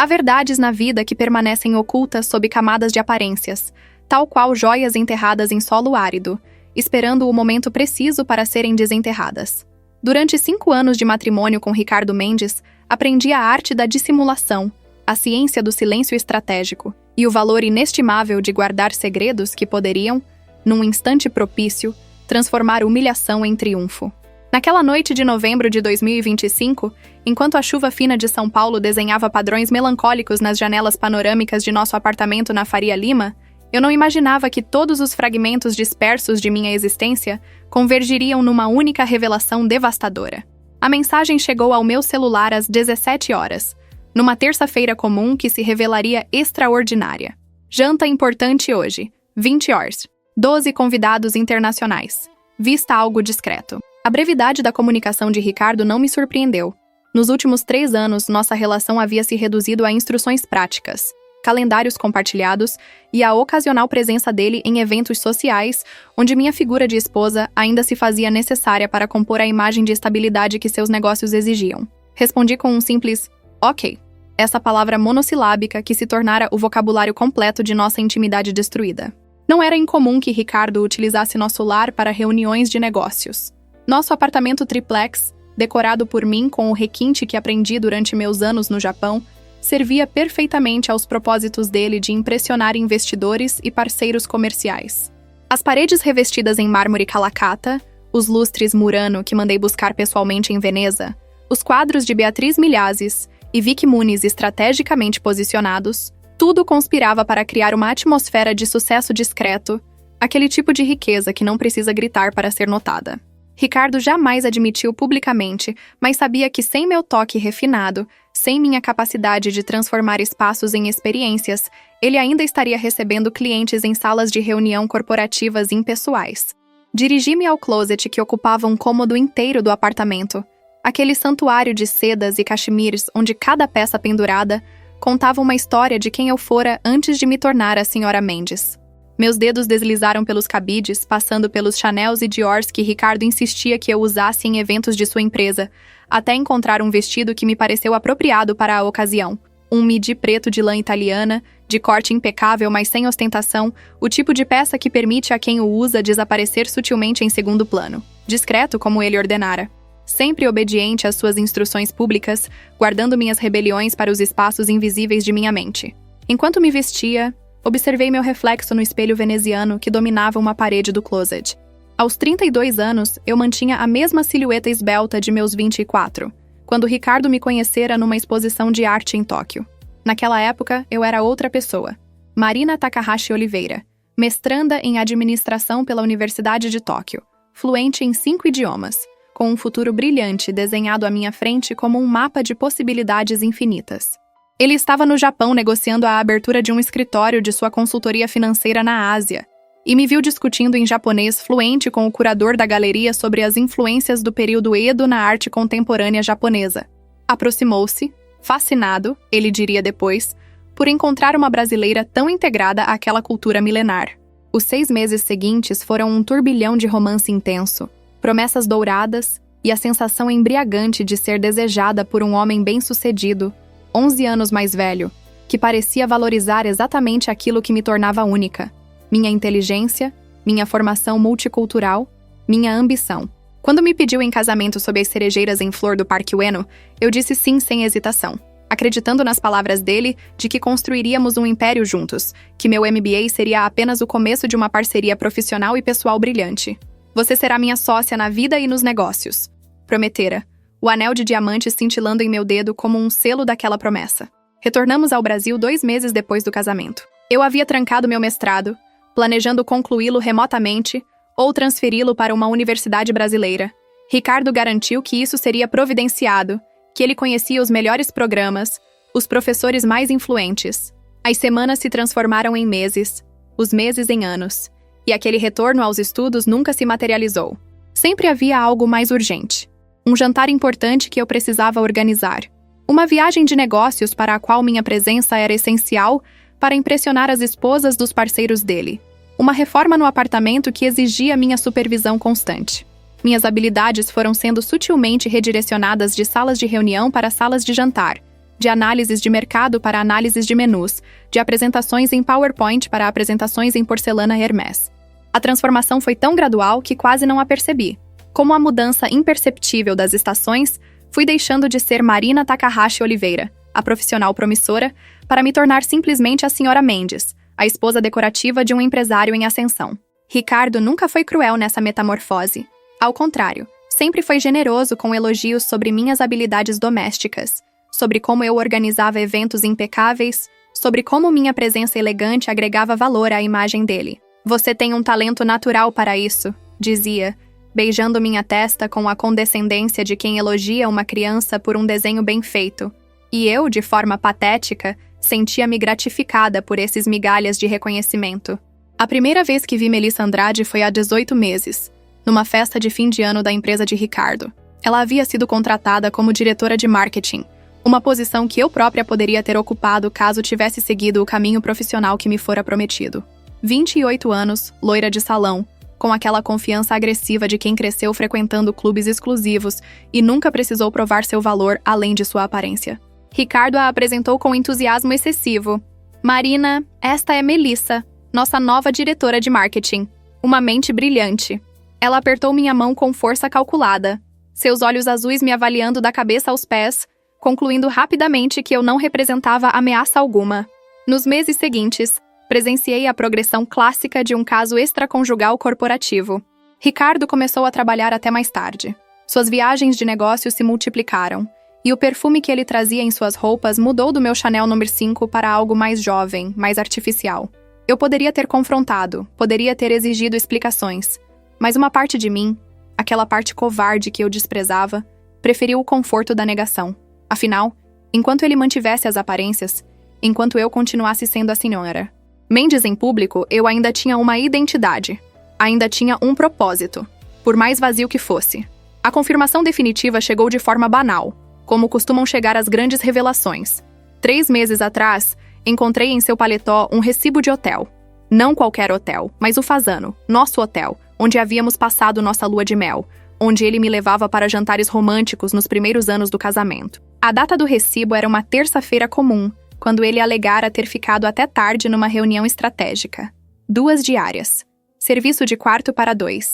Há verdades na vida que permanecem ocultas sob camadas de aparências, tal qual joias enterradas em solo árido, esperando o momento preciso para serem desenterradas. Durante 5 anos de matrimônio com Ricardo Mendes, aprendi a arte da dissimulação, a ciência do silêncio estratégico e o valor inestimável de guardar segredos que poderiam, num instante propício, transformar humilhação em triunfo. Naquela noite de novembro de 2025, enquanto a chuva fina de São Paulo desenhava padrões melancólicos nas janelas panorâmicas de nosso apartamento na Faria Lima, eu não imaginava que todos os fragmentos dispersos de minha existência convergiriam numa única revelação devastadora. A mensagem chegou ao meu celular às 17 horas, numa terça-feira comum que se revelaria extraordinária. Janta importante hoje, 20 horas. 12 convidados internacionais. Vista algo discreto. A brevidade da comunicação de Ricardo não me surpreendeu. Nos últimos 3 anos, nossa relação havia se reduzido a instruções práticas, calendários compartilhados e a ocasional presença dele em eventos sociais, onde minha figura de esposa ainda se fazia necessária para compor a imagem de estabilidade que seus negócios exigiam. Respondi com um simples ok, essa palavra monossilábica que se tornara o vocabulário completo de nossa intimidade destruída. Não era incomum que Ricardo utilizasse nosso lar para reuniões de negócios. Nosso apartamento triplex, decorado por mim com o requinte que aprendi durante meus anos no Japão, servia perfeitamente aos propósitos dele de impressionar investidores e parceiros comerciais. As paredes revestidas em mármore Calacata, os lustres Murano que mandei buscar pessoalmente em Veneza, os quadros de Beatriz Milhazes e Vicky Muniz estrategicamente posicionados, tudo conspirava para criar uma atmosfera de sucesso discreto, aquele tipo de riqueza que não precisa gritar para ser notada. Ricardo jamais admitiu publicamente, mas sabia que sem meu toque refinado, sem minha capacidade de transformar espaços em experiências, ele ainda estaria recebendo clientes em salas de reunião corporativas impessoais. Dirigi-me ao closet que ocupava um cômodo inteiro do apartamento, aquele santuário de sedas e cachemires onde cada peça pendurada contava uma história de quem eu fora antes de me tornar a Sra. Mendes. Meus dedos deslizaram pelos cabides, passando pelos Chanels e Diors que Ricardo insistia que eu usasse em eventos de sua empresa, até encontrar um vestido que me pareceu apropriado para a ocasião. Um midi preto de lã italiana, de corte impecável mas sem ostentação, o tipo de peça que permite a quem o usa desaparecer sutilmente em segundo plano. Discreto como ele ordenara. Sempre obediente às suas instruções públicas, guardando minhas rebeliões para os espaços invisíveis de minha mente. Enquanto me vestia, observei meu reflexo no espelho veneziano que dominava uma parede do closet. Aos 32 anos, eu mantinha a mesma silhueta esbelta de meus 24, quando Ricardo me conhecera numa exposição de arte em Tóquio. Naquela época, eu era outra pessoa. Marina Takahashi Oliveira, mestranda em administração pela Universidade de Tóquio, fluente em 5 idiomas, com um futuro brilhante desenhado à minha frente como um mapa de possibilidades infinitas. Ele estava no Japão negociando a abertura de um escritório de sua consultoria financeira na Ásia, e me viu discutindo em japonês fluente com o curador da galeria sobre as influências do período Edo na arte contemporânea japonesa. Aproximou-se, fascinado, ele diria depois, por encontrar uma brasileira tão integrada àquela cultura milenar. Os 6 meses seguintes foram um turbilhão de romance intenso, promessas douradas e a sensação embriagante de ser desejada por um homem bem-sucedido, 11 anos mais velho, que parecia valorizar exatamente aquilo que me tornava única: minha inteligência, minha formação multicultural, minha ambição. Quando me pediu em casamento sob as cerejeiras em flor do Parque Ueno, eu disse sim sem hesitação, acreditando nas palavras dele de que construiríamos um império juntos, que meu MBA seria apenas o começo de uma parceria profissional e pessoal brilhante. Você será minha sócia na vida e nos negócios, prometera, o anel de diamantes cintilando em meu dedo como um selo daquela promessa. Retornamos ao Brasil 2 meses depois do casamento. Eu havia trancado meu mestrado, planejando concluí-lo remotamente ou transferi-lo para uma universidade brasileira. Ricardo garantiu que isso seria providenciado, que ele conhecia os melhores programas, os professores mais influentes. As semanas se transformaram em meses, os meses em anos, e aquele retorno aos estudos nunca se materializou. Sempre havia algo mais urgente. Um jantar importante que eu precisava organizar. Uma viagem de negócios para a qual minha presença era essencial para impressionar as esposas dos parceiros dele. Uma reforma no apartamento que exigia minha supervisão constante. Minhas habilidades foram sendo sutilmente redirecionadas de salas de reunião para salas de jantar, de análises de mercado para análises de menus, de apresentações em PowerPoint para apresentações em porcelana Hermès. A transformação foi tão gradual que quase não a percebi. Como a mudança imperceptível das estações, fui deixando de ser Marina Takahashi Oliveira, a profissional promissora, para me tornar simplesmente a Sra. Mendes, a esposa decorativa de um empresário em ascensão. Ricardo nunca foi cruel nessa metamorfose. Ao contrário, sempre foi generoso com elogios sobre minhas habilidades domésticas, sobre como eu organizava eventos impecáveis, sobre como minha presença elegante agregava valor à imagem dele. "Você tem um talento natural para isso", dizia, beijando minha testa com a condescendência de quem elogia uma criança por um desenho bem feito. E eu, de forma patética, sentia-me gratificada por esses migalhas de reconhecimento. A primeira vez que vi Melissa Andrade foi há 18 meses, numa festa de fim de ano da empresa de Ricardo. Ela havia sido contratada como diretora de marketing, uma posição que eu própria poderia ter ocupado caso tivesse seguido o caminho profissional que me fora prometido. 28 anos, loira de salão, com aquela confiança agressiva de quem cresceu frequentando clubes exclusivos e nunca precisou provar seu valor além de sua aparência. Ricardo a apresentou com entusiasmo excessivo. "Marina, esta é Melissa, nossa nova diretora de marketing. Uma mente brilhante." Ela apertou minha mão com força calculada, seus olhos azuis me avaliando da cabeça aos pés, concluindo rapidamente que eu não representava ameaça alguma. Nos meses seguintes, presenciei a progressão clássica de um caso extraconjugal corporativo. Ricardo começou a trabalhar até mais tarde. Suas viagens de negócios se multiplicaram, e o perfume que ele trazia em suas roupas mudou do meu Chanel No. 5 para algo mais jovem, mais artificial. Eu poderia ter confrontado, poderia ter exigido explicações, mas uma parte de mim, aquela parte covarde que eu desprezava, preferiu o conforto da negação. Afinal, enquanto ele mantivesse as aparências, enquanto eu continuasse sendo a senhora Mendes em público, eu ainda tinha uma identidade, ainda tinha um propósito, por mais vazio que fosse. A confirmação definitiva chegou de forma banal, como costumam chegar as grandes revelações. 3 meses atrás, encontrei em seu paletó um recibo de hotel. Não qualquer hotel, mas o Fasano, nosso hotel, onde havíamos passado nossa lua de mel, onde ele me levava para jantares românticos nos primeiros anos do casamento. A data do recibo era uma terça-feira comum, quando ele alegara ter ficado até tarde numa reunião estratégica. 2 diárias. Serviço de quarto para 2.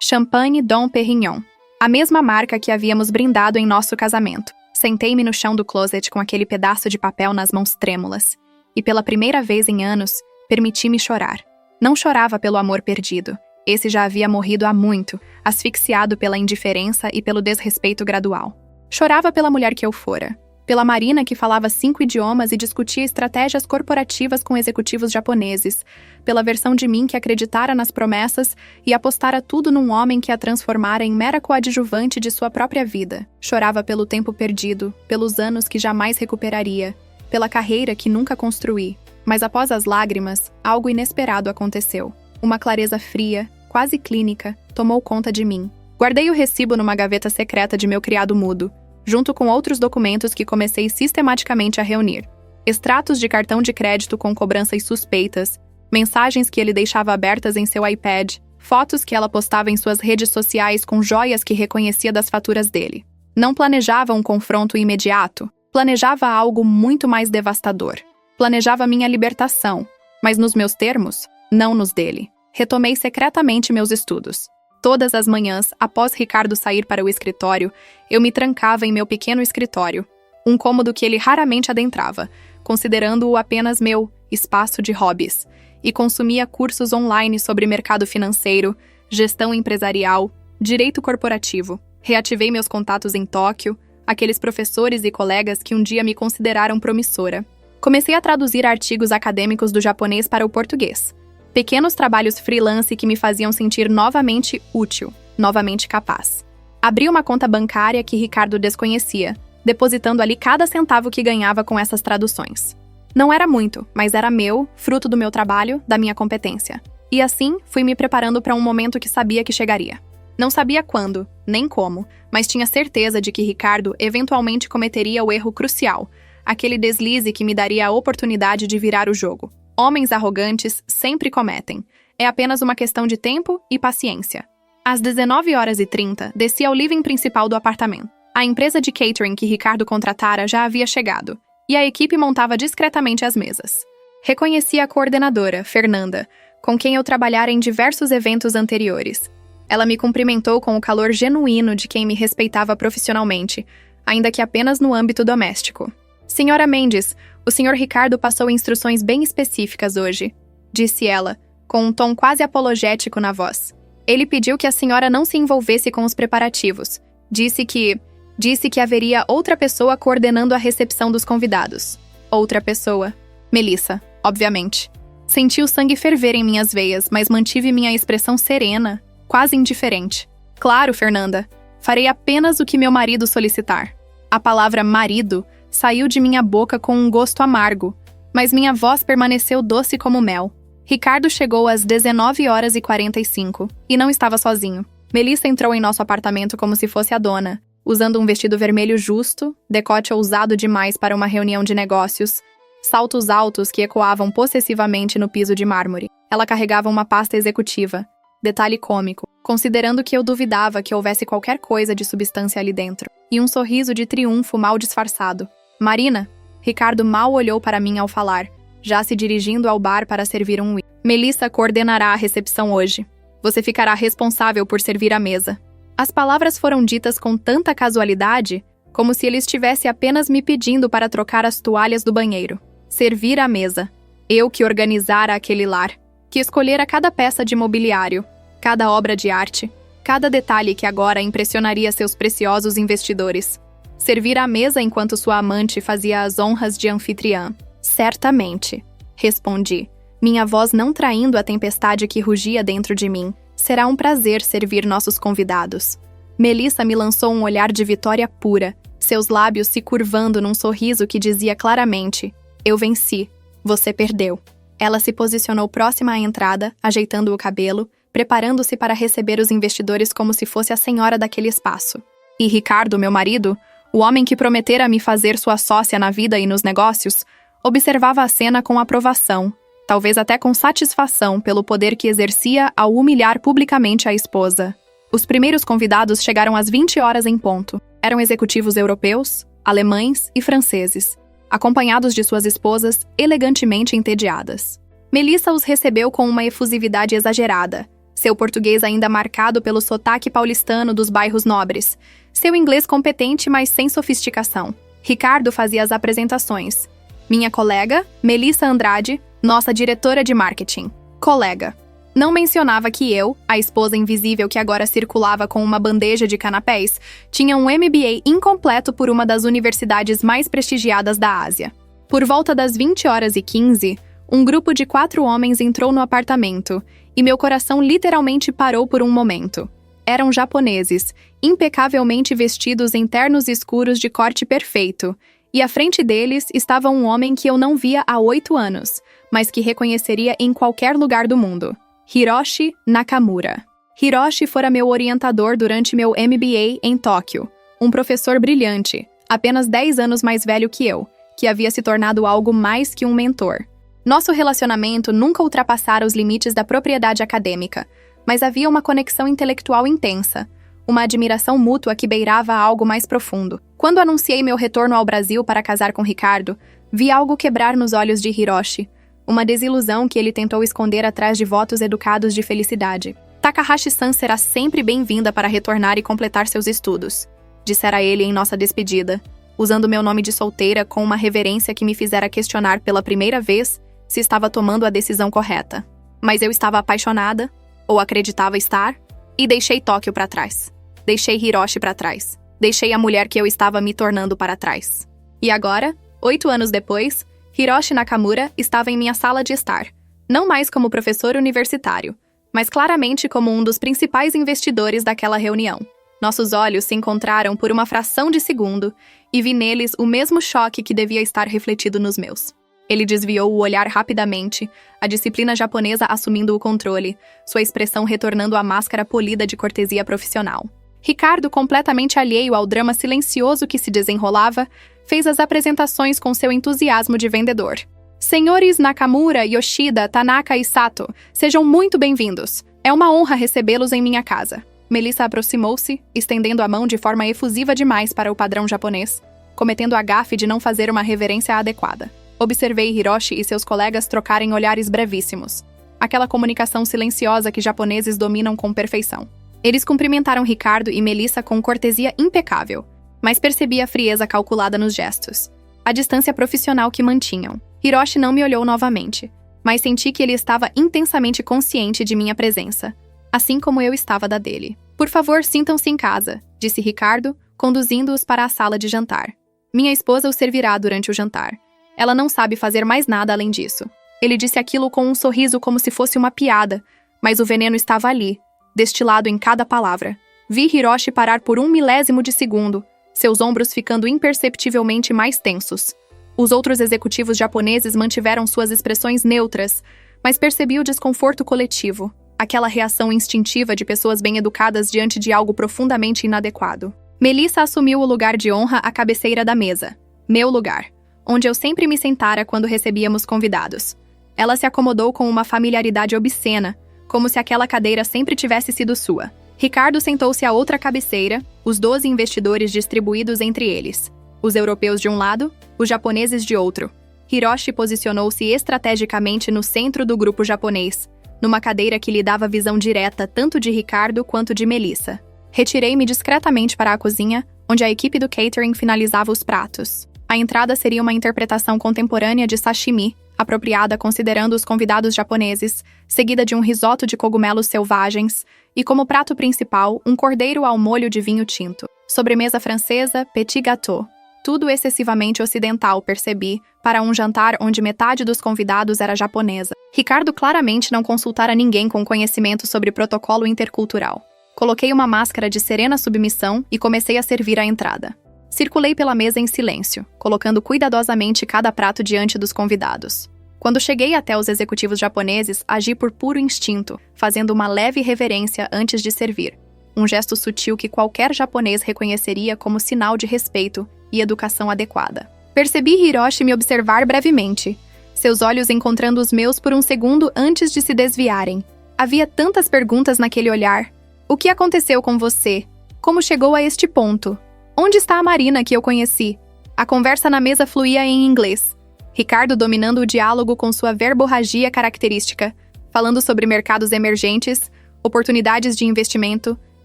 Champagne Dom Perignon. A mesma marca que havíamos brindado em nosso casamento. Sentei-me no chão do closet com aquele pedaço de papel nas mãos trêmulas. E pela primeira vez em anos, permiti-me chorar. Não chorava pelo amor perdido. Esse já havia morrido há muito, asfixiado pela indiferença e pelo desrespeito gradual. Chorava pela mulher que eu fora. Pela Marina que falava 5 idiomas e discutia estratégias corporativas com executivos japoneses, pela versão de mim que acreditara nas promessas e apostara tudo num homem que a transformara em mera coadjuvante de sua própria vida. Chorava pelo tempo perdido, pelos anos que jamais recuperaria, pela carreira que nunca construí. Mas após as lágrimas, algo inesperado aconteceu. Uma clareza fria, quase clínica, tomou conta de mim. Guardei o recibo numa gaveta secreta de meu criado mudo, junto com outros documentos que comecei sistematicamente a reunir. Extratos de cartão de crédito com cobranças suspeitas, mensagens que ele deixava abertas em seu iPad, fotos que ela postava em suas redes sociais com joias que reconhecia das faturas dele. Não planejava um confronto imediato, planejava algo muito mais devastador. Planejava minha libertação, mas nos meus termos, não nos dele. Retomei secretamente meus estudos. Todas as manhãs, após Ricardo sair para o escritório, eu me trancava em meu pequeno escritório, um cômodo que ele raramente adentrava, considerando-o apenas meu espaço de hobbies, e consumia cursos online sobre mercado financeiro, gestão empresarial, direito corporativo. Reativei meus contatos em Tóquio, aqueles professores e colegas que um dia me consideraram promissora. Comecei a traduzir artigos acadêmicos do japonês para o português. Pequenos trabalhos freelance que me faziam sentir novamente útil, novamente capaz. Abri uma conta bancária que Ricardo desconhecia, depositando ali cada centavo que ganhava com essas traduções. Não era muito, mas era meu, fruto do meu trabalho, da minha competência. E assim, fui me preparando para um momento que sabia que chegaria. Não sabia quando, nem como, mas tinha certeza de que Ricardo eventualmente cometeria o erro crucial, aquele deslize que me daria a oportunidade de virar o jogo. Homens arrogantes sempre cometem. É apenas uma questão de tempo e paciência. Às 19h30, desci ao living principal do apartamento. A empresa de catering que Ricardo contratara já havia chegado, e a equipe montava discretamente as mesas. Reconheci a coordenadora, Fernanda, com quem eu trabalhara em diversos eventos anteriores. Ela me cumprimentou com o calor genuíno de quem me respeitava profissionalmente, ainda que apenas no âmbito doméstico. Senhora Mendes, o Sr. Ricardo passou instruções bem específicas hoje, disse ela, com um tom quase apologético na voz. Ele pediu que a senhora não se envolvesse com os preparativos. Disse que haveria outra pessoa coordenando a recepção dos convidados. Outra pessoa. Melissa, obviamente. Senti o sangue ferver em minhas veias, mas mantive minha expressão serena, quase indiferente. Claro, Fernanda. Farei apenas o que meu marido solicitar. A palavra marido saiu de minha boca com um gosto amargo, mas minha voz permaneceu doce como mel. Ricardo chegou às 19h45 e não estava sozinho. Melissa entrou em nosso apartamento como se fosse a dona, usando um vestido vermelho justo, decote ousado demais para uma reunião de negócios, saltos altos que ecoavam possessivamente no piso de mármore. Ela carregava uma pasta executiva, detalhe cômico, considerando que eu duvidava que houvesse qualquer coisa de substância ali dentro, e um sorriso de triunfo mal disfarçado. Marina, Ricardo mal olhou para mim ao falar, já se dirigindo ao bar para servir um whisky. Melissa coordenará a recepção hoje. Você ficará responsável por servir a mesa. As palavras foram ditas com tanta casualidade, como se ele estivesse apenas me pedindo para trocar as toalhas do banheiro. Servir a mesa. Eu que organizara aquele lar, que escolhera cada peça de mobiliário, cada obra de arte, cada detalhe que agora impressionaria seus preciosos investidores. Servir a mesa enquanto sua amante fazia as honras de anfitriã. Certamente, respondi, minha voz não traindo a tempestade que rugia dentro de mim. Será um prazer servir nossos convidados. Melissa me lançou um olhar de vitória pura, seus lábios se curvando num sorriso que dizia claramente: eu venci, você perdeu. Ela se posicionou próxima à entrada, ajeitando o cabelo, preparando-se para receber os investidores como se fosse a senhora daquele espaço. E Ricardo, meu marido, o homem que prometera me fazer sua sócia na vida e nos negócios, observava a cena com aprovação, talvez até com satisfação pelo poder que exercia ao humilhar publicamente a esposa. Os primeiros convidados chegaram às 20 horas em ponto. Eram executivos europeus, alemães e franceses, acompanhados de suas esposas elegantemente entediadas. Melissa os recebeu com uma efusividade exagerada, seu português ainda marcado pelo sotaque paulistano dos bairros nobres, seu inglês competente, mas sem sofisticação. Ricardo fazia as apresentações. Minha colega, Melissa Andrade, nossa diretora de marketing. Colega. Não mencionava que eu, a esposa invisível que agora circulava com uma bandeja de canapés, tinha um MBA incompleto por uma das universidades mais prestigiadas da Ásia. Por volta das 20h15, um grupo de 4 homens entrou no apartamento, e meu coração literalmente parou por um momento. Eram japoneses, impecavelmente vestidos em ternos escuros de corte perfeito, e à frente deles estava um homem que eu não via há 8 anos, mas que reconheceria em qualquer lugar do mundo. Hiroshi Nakamura. Hiroshi fora meu orientador durante meu MBA em Tóquio, um professor brilhante, apenas 10 anos mais velho que eu, que havia se tornado algo mais que um mentor. Nosso relacionamento nunca ultrapassara os limites da propriedade acadêmica, mas havia uma conexão intelectual intensa, uma admiração mútua que beirava algo mais profundo. Quando anunciei meu retorno ao Brasil para casar com Ricardo, vi algo quebrar nos olhos de Hiroshi, uma desilusão que ele tentou esconder atrás de votos educados de felicidade. Takahashi-san será sempre bem-vinda para retornar e completar seus estudos, dissera ele em nossa despedida, usando meu nome de solteira com uma reverência que me fizera questionar pela primeira vez se estava tomando a decisão correta. Mas eu estava apaixonada, ou acreditava estar, e deixei Tóquio para trás. Deixei Hiroshi para trás. Deixei a mulher que eu estava me tornando para trás. E agora, 8 anos depois, Hiroshi Nakamura estava em minha sala de estar, não mais como professor universitário, mas claramente como um dos principais investidores daquela reunião. Nossos olhos se encontraram por uma fração de segundo e vi neles o mesmo choque que devia estar refletido nos meus. Ele desviou o olhar rapidamente, a disciplina japonesa assumindo o controle, sua expressão retornando à máscara polida de cortesia profissional. Ricardo, completamente alheio ao drama silencioso que se desenrolava, fez as apresentações com seu entusiasmo de vendedor. Senhores Nakamura, Yoshida, Tanaka e Sato, sejam muito bem-vindos. É uma honra recebê-los em minha casa. Melissa aproximou-se, estendendo a mão de forma efusiva demais para o padrão japonês. cometendo a gafe de não fazer uma reverência adequada. Observei Hiroshi e seus colegas trocarem olhares brevíssimos. Aquela comunicação silenciosa que japoneses dominam com perfeição. Eles cumprimentaram Ricardo e Melissa com cortesia impecável, mas percebi a frieza calculada nos gestos, a distância profissional que mantinham. Hiroshi não me olhou novamente, mas senti que ele estava intensamente consciente de minha presença, assim como eu estava da dele. Por favor, sintam-se em casa, disse Ricardo, conduzindo-os para a sala de jantar. Minha esposa os servirá durante o jantar. Ela não sabe fazer mais nada além disso. Ele disse aquilo com um sorriso como se fosse uma piada, mas o veneno estava ali, destilado em cada palavra. Vi Hiroshi parar por 1/1000 de segundo, seus ombros ficando imperceptivelmente mais tensos. Os outros executivos japoneses mantiveram suas expressões neutras, mas percebi o desconforto coletivo, aquela reação instintiva de pessoas bem-educadas diante de algo profundamente inadequado. Melissa assumiu o lugar de honra à cabeceira da mesa, meu lugar, onde eu sempre me sentara quando recebíamos convidados. Ela se acomodou com uma familiaridade obscena, como se aquela cadeira sempre tivesse sido sua. Ricardo sentou-se à outra cabeceira, os 12 investidores distribuídos entre eles. Os europeus de um lado, os japoneses de outro. Hiroshi posicionou-se estrategicamente no centro do grupo japonês, numa cadeira que lhe dava visão direta tanto de Ricardo quanto de Melissa. Retirei-me discretamente para a cozinha, onde a equipe do catering finalizava os pratos. A entrada seria uma interpretação contemporânea de sashimi, apropriada considerando os convidados japoneses, seguida de um risoto de cogumelos selvagens e, como prato principal, um cordeiro ao molho de vinho tinto. Sobremesa francesa, petit gâteau. Tudo excessivamente ocidental, percebi, para um jantar onde metade dos convidados era japonesa. Ricardo claramente não consultara ninguém com conhecimento sobre protocolo intercultural. Coloquei uma máscara de serena submissão e comecei a servir a entrada. Circulei pela mesa em silêncio, colocando cuidadosamente cada prato diante dos convidados. Quando cheguei até os executivos japoneses, agi por puro instinto, fazendo uma leve reverência antes de servir. Um gesto sutil que qualquer japonês reconheceria como sinal de respeito e educação adequada. Percebi Hiroshi me observar brevemente, seus olhos encontrando os meus por um segundo antes de se desviarem. Havia tantas perguntas naquele olhar. O que aconteceu com você? Como chegou a este ponto? Onde está a Marina que eu conheci? A conversa na mesa fluía em inglês. Ricardo dominando o diálogo com sua verborragia característica, falando sobre mercados emergentes, oportunidades de investimento,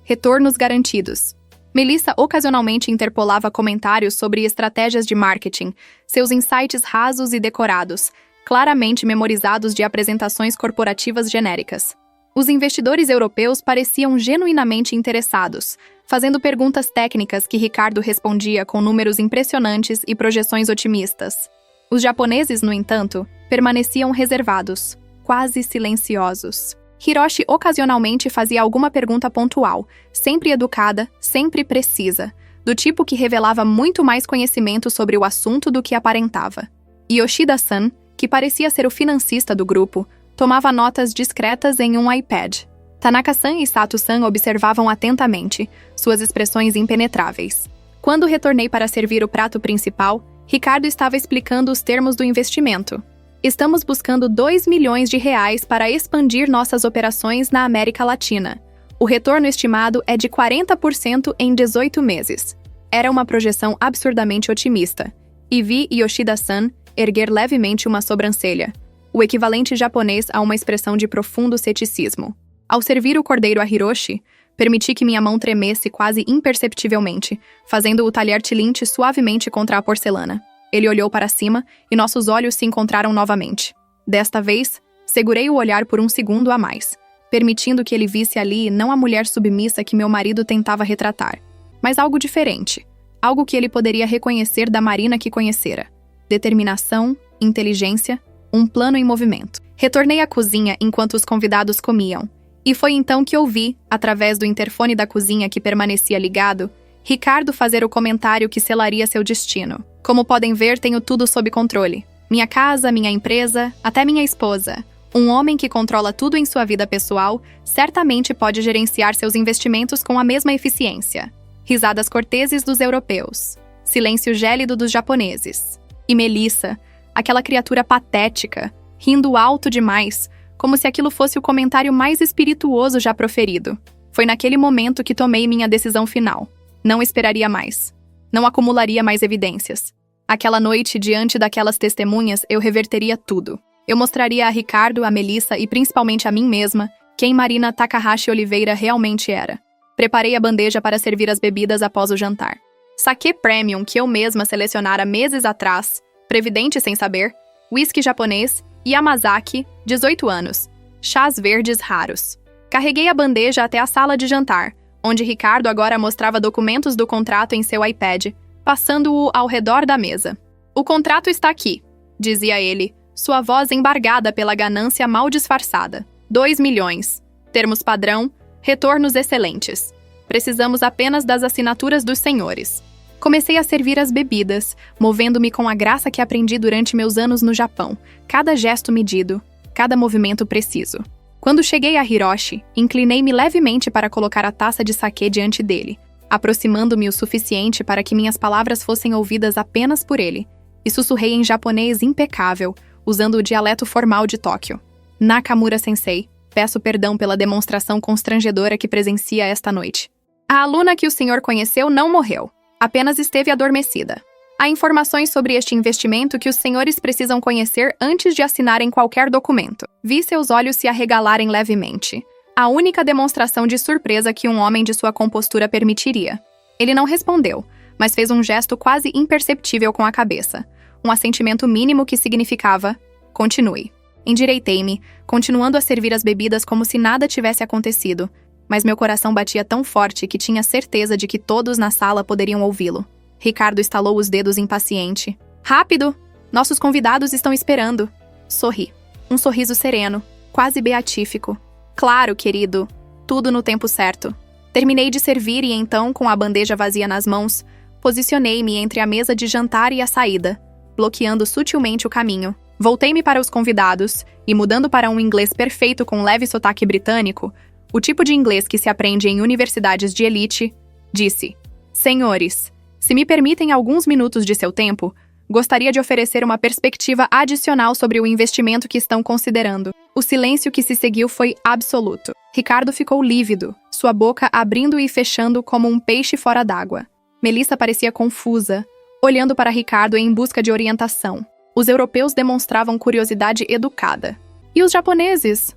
retornos garantidos. Melissa ocasionalmente interpolava comentários sobre estratégias de marketing, seus insights rasos e decorados, claramente memorizados de apresentações corporativas genéricas. Os investidores europeus pareciam genuinamente interessados, fazendo perguntas técnicas que Ricardo respondia com números impressionantes e projeções otimistas. Os japoneses, no entanto, permaneciam reservados, quase silenciosos. Hiroshi ocasionalmente fazia alguma pergunta pontual, sempre educada, sempre precisa, do tipo que revelava muito mais conhecimento sobre o assunto do que aparentava. Yoshida-san, que parecia ser o financista do grupo, tomava notas discretas em um iPad. Tanaka-san e Sato-san observavam atentamente, suas expressões impenetráveis. Quando retornei para servir o prato principal, Ricardo estava explicando os termos do investimento. Estamos buscando 2 milhões de reais para expandir nossas operações na América Latina. O retorno estimado é de 40% em 18 meses. Era uma projeção absurdamente otimista, e vi Yoshida-san erguer levemente uma sobrancelha, o equivalente japonês a uma expressão de profundo ceticismo. Ao servir o cordeiro a Hiroshi, permiti que minha mão tremesse quase imperceptivelmente, fazendo o talher tilinte suavemente contra a porcelana. Ele olhou para cima e nossos olhos se encontraram novamente. Desta vez, segurei o olhar por um segundo a mais, permitindo que ele visse ali não a mulher submissa que meu marido tentava retratar, mas algo diferente, algo que ele poderia reconhecer da Marina que conhecera. Determinação, inteligência, um plano em movimento. Retornei à cozinha enquanto os convidados comiam, e foi então que ouvi, através do interfone da cozinha que permanecia ligado, Ricardo fazer o comentário que selaria seu destino. Como podem ver, tenho tudo sob controle. Minha casa, minha empresa, até minha esposa. Um homem que controla tudo em sua vida pessoal certamente pode gerenciar seus investimentos com a mesma eficiência. Risadas corteses dos europeus. Silêncio gélido dos japoneses. E Melissa, aquela criatura patética, rindo alto demais, como se aquilo fosse o comentário mais espirituoso já proferido. Foi naquele momento que tomei minha decisão final. Não esperaria mais. Não acumularia mais evidências. Aquela noite, diante daquelas testemunhas, eu reverteria tudo. Eu mostraria a Ricardo, a Melissa e principalmente a mim mesma quem Marina Takahashi Oliveira realmente era. Preparei a bandeja para servir as bebidas após o jantar. Saquê premium que eu mesma selecionara meses atrás, previdente sem saber, whisky japonês, Yamazaki, 18 anos, chás verdes raros. Carreguei a bandeja até a sala de jantar, onde Ricardo agora mostrava documentos do contrato em seu iPad, passando-o ao redor da mesa. "O contrato está aqui", dizia ele, sua voz embargada pela ganância mal disfarçada. 2 milhões. Termos padrão, retornos excelentes. Precisamos apenas das assinaturas dos senhores. Comecei a servir as bebidas, movendo-me com a graça que aprendi durante meus anos no Japão, cada gesto medido, cada movimento preciso. Quando cheguei a Hiroshi, inclinei-me levemente para colocar a taça de saquê diante dele, aproximando-me o suficiente para que minhas palavras fossem ouvidas apenas por ele, e sussurrei em japonês impecável, usando o dialeto formal de Tóquio. "Nakamura-sensei, peço perdão pela demonstração constrangedora que presencia esta noite. A aluna que o senhor conheceu não morreu, apenas esteve adormecida. Há informações sobre este investimento que os senhores precisam conhecer antes de assinarem qualquer documento." Vi seus olhos se arregalarem levemente. A única demonstração de surpresa que um homem de sua compostura permitiria. Ele não respondeu, mas fez um gesto quase imperceptível com a cabeça. Um assentimento mínimo que significava: "Continue." Endireitei-me, continuando a servir as bebidas como se nada tivesse acontecido, mas meu coração batia tão forte que tinha certeza de que todos na sala poderiam ouvi-lo. Ricardo estalou os dedos impaciente. "Rápido! Nossos convidados estão esperando." Sorri. Um sorriso sereno, quase beatífico. "Claro, querido. Tudo no tempo certo." Terminei de servir e então, com a bandeja vazia nas mãos, posicionei-me entre a mesa de jantar e a saída, bloqueando sutilmente o caminho. Voltei-me para os convidados e, mudando para um inglês perfeito com leve sotaque britânico, o tipo de inglês que se aprende em universidades de elite, disse: "Senhores, se me permitem alguns minutos de seu tempo, gostaria de oferecer uma perspectiva adicional sobre o investimento que estão considerando." O silêncio que se seguiu foi absoluto. Ricardo ficou lívido, sua boca abrindo e fechando como um peixe fora d'água. Melissa parecia confusa, olhando para Ricardo em busca de orientação. Os europeus demonstravam curiosidade educada. E os japoneses?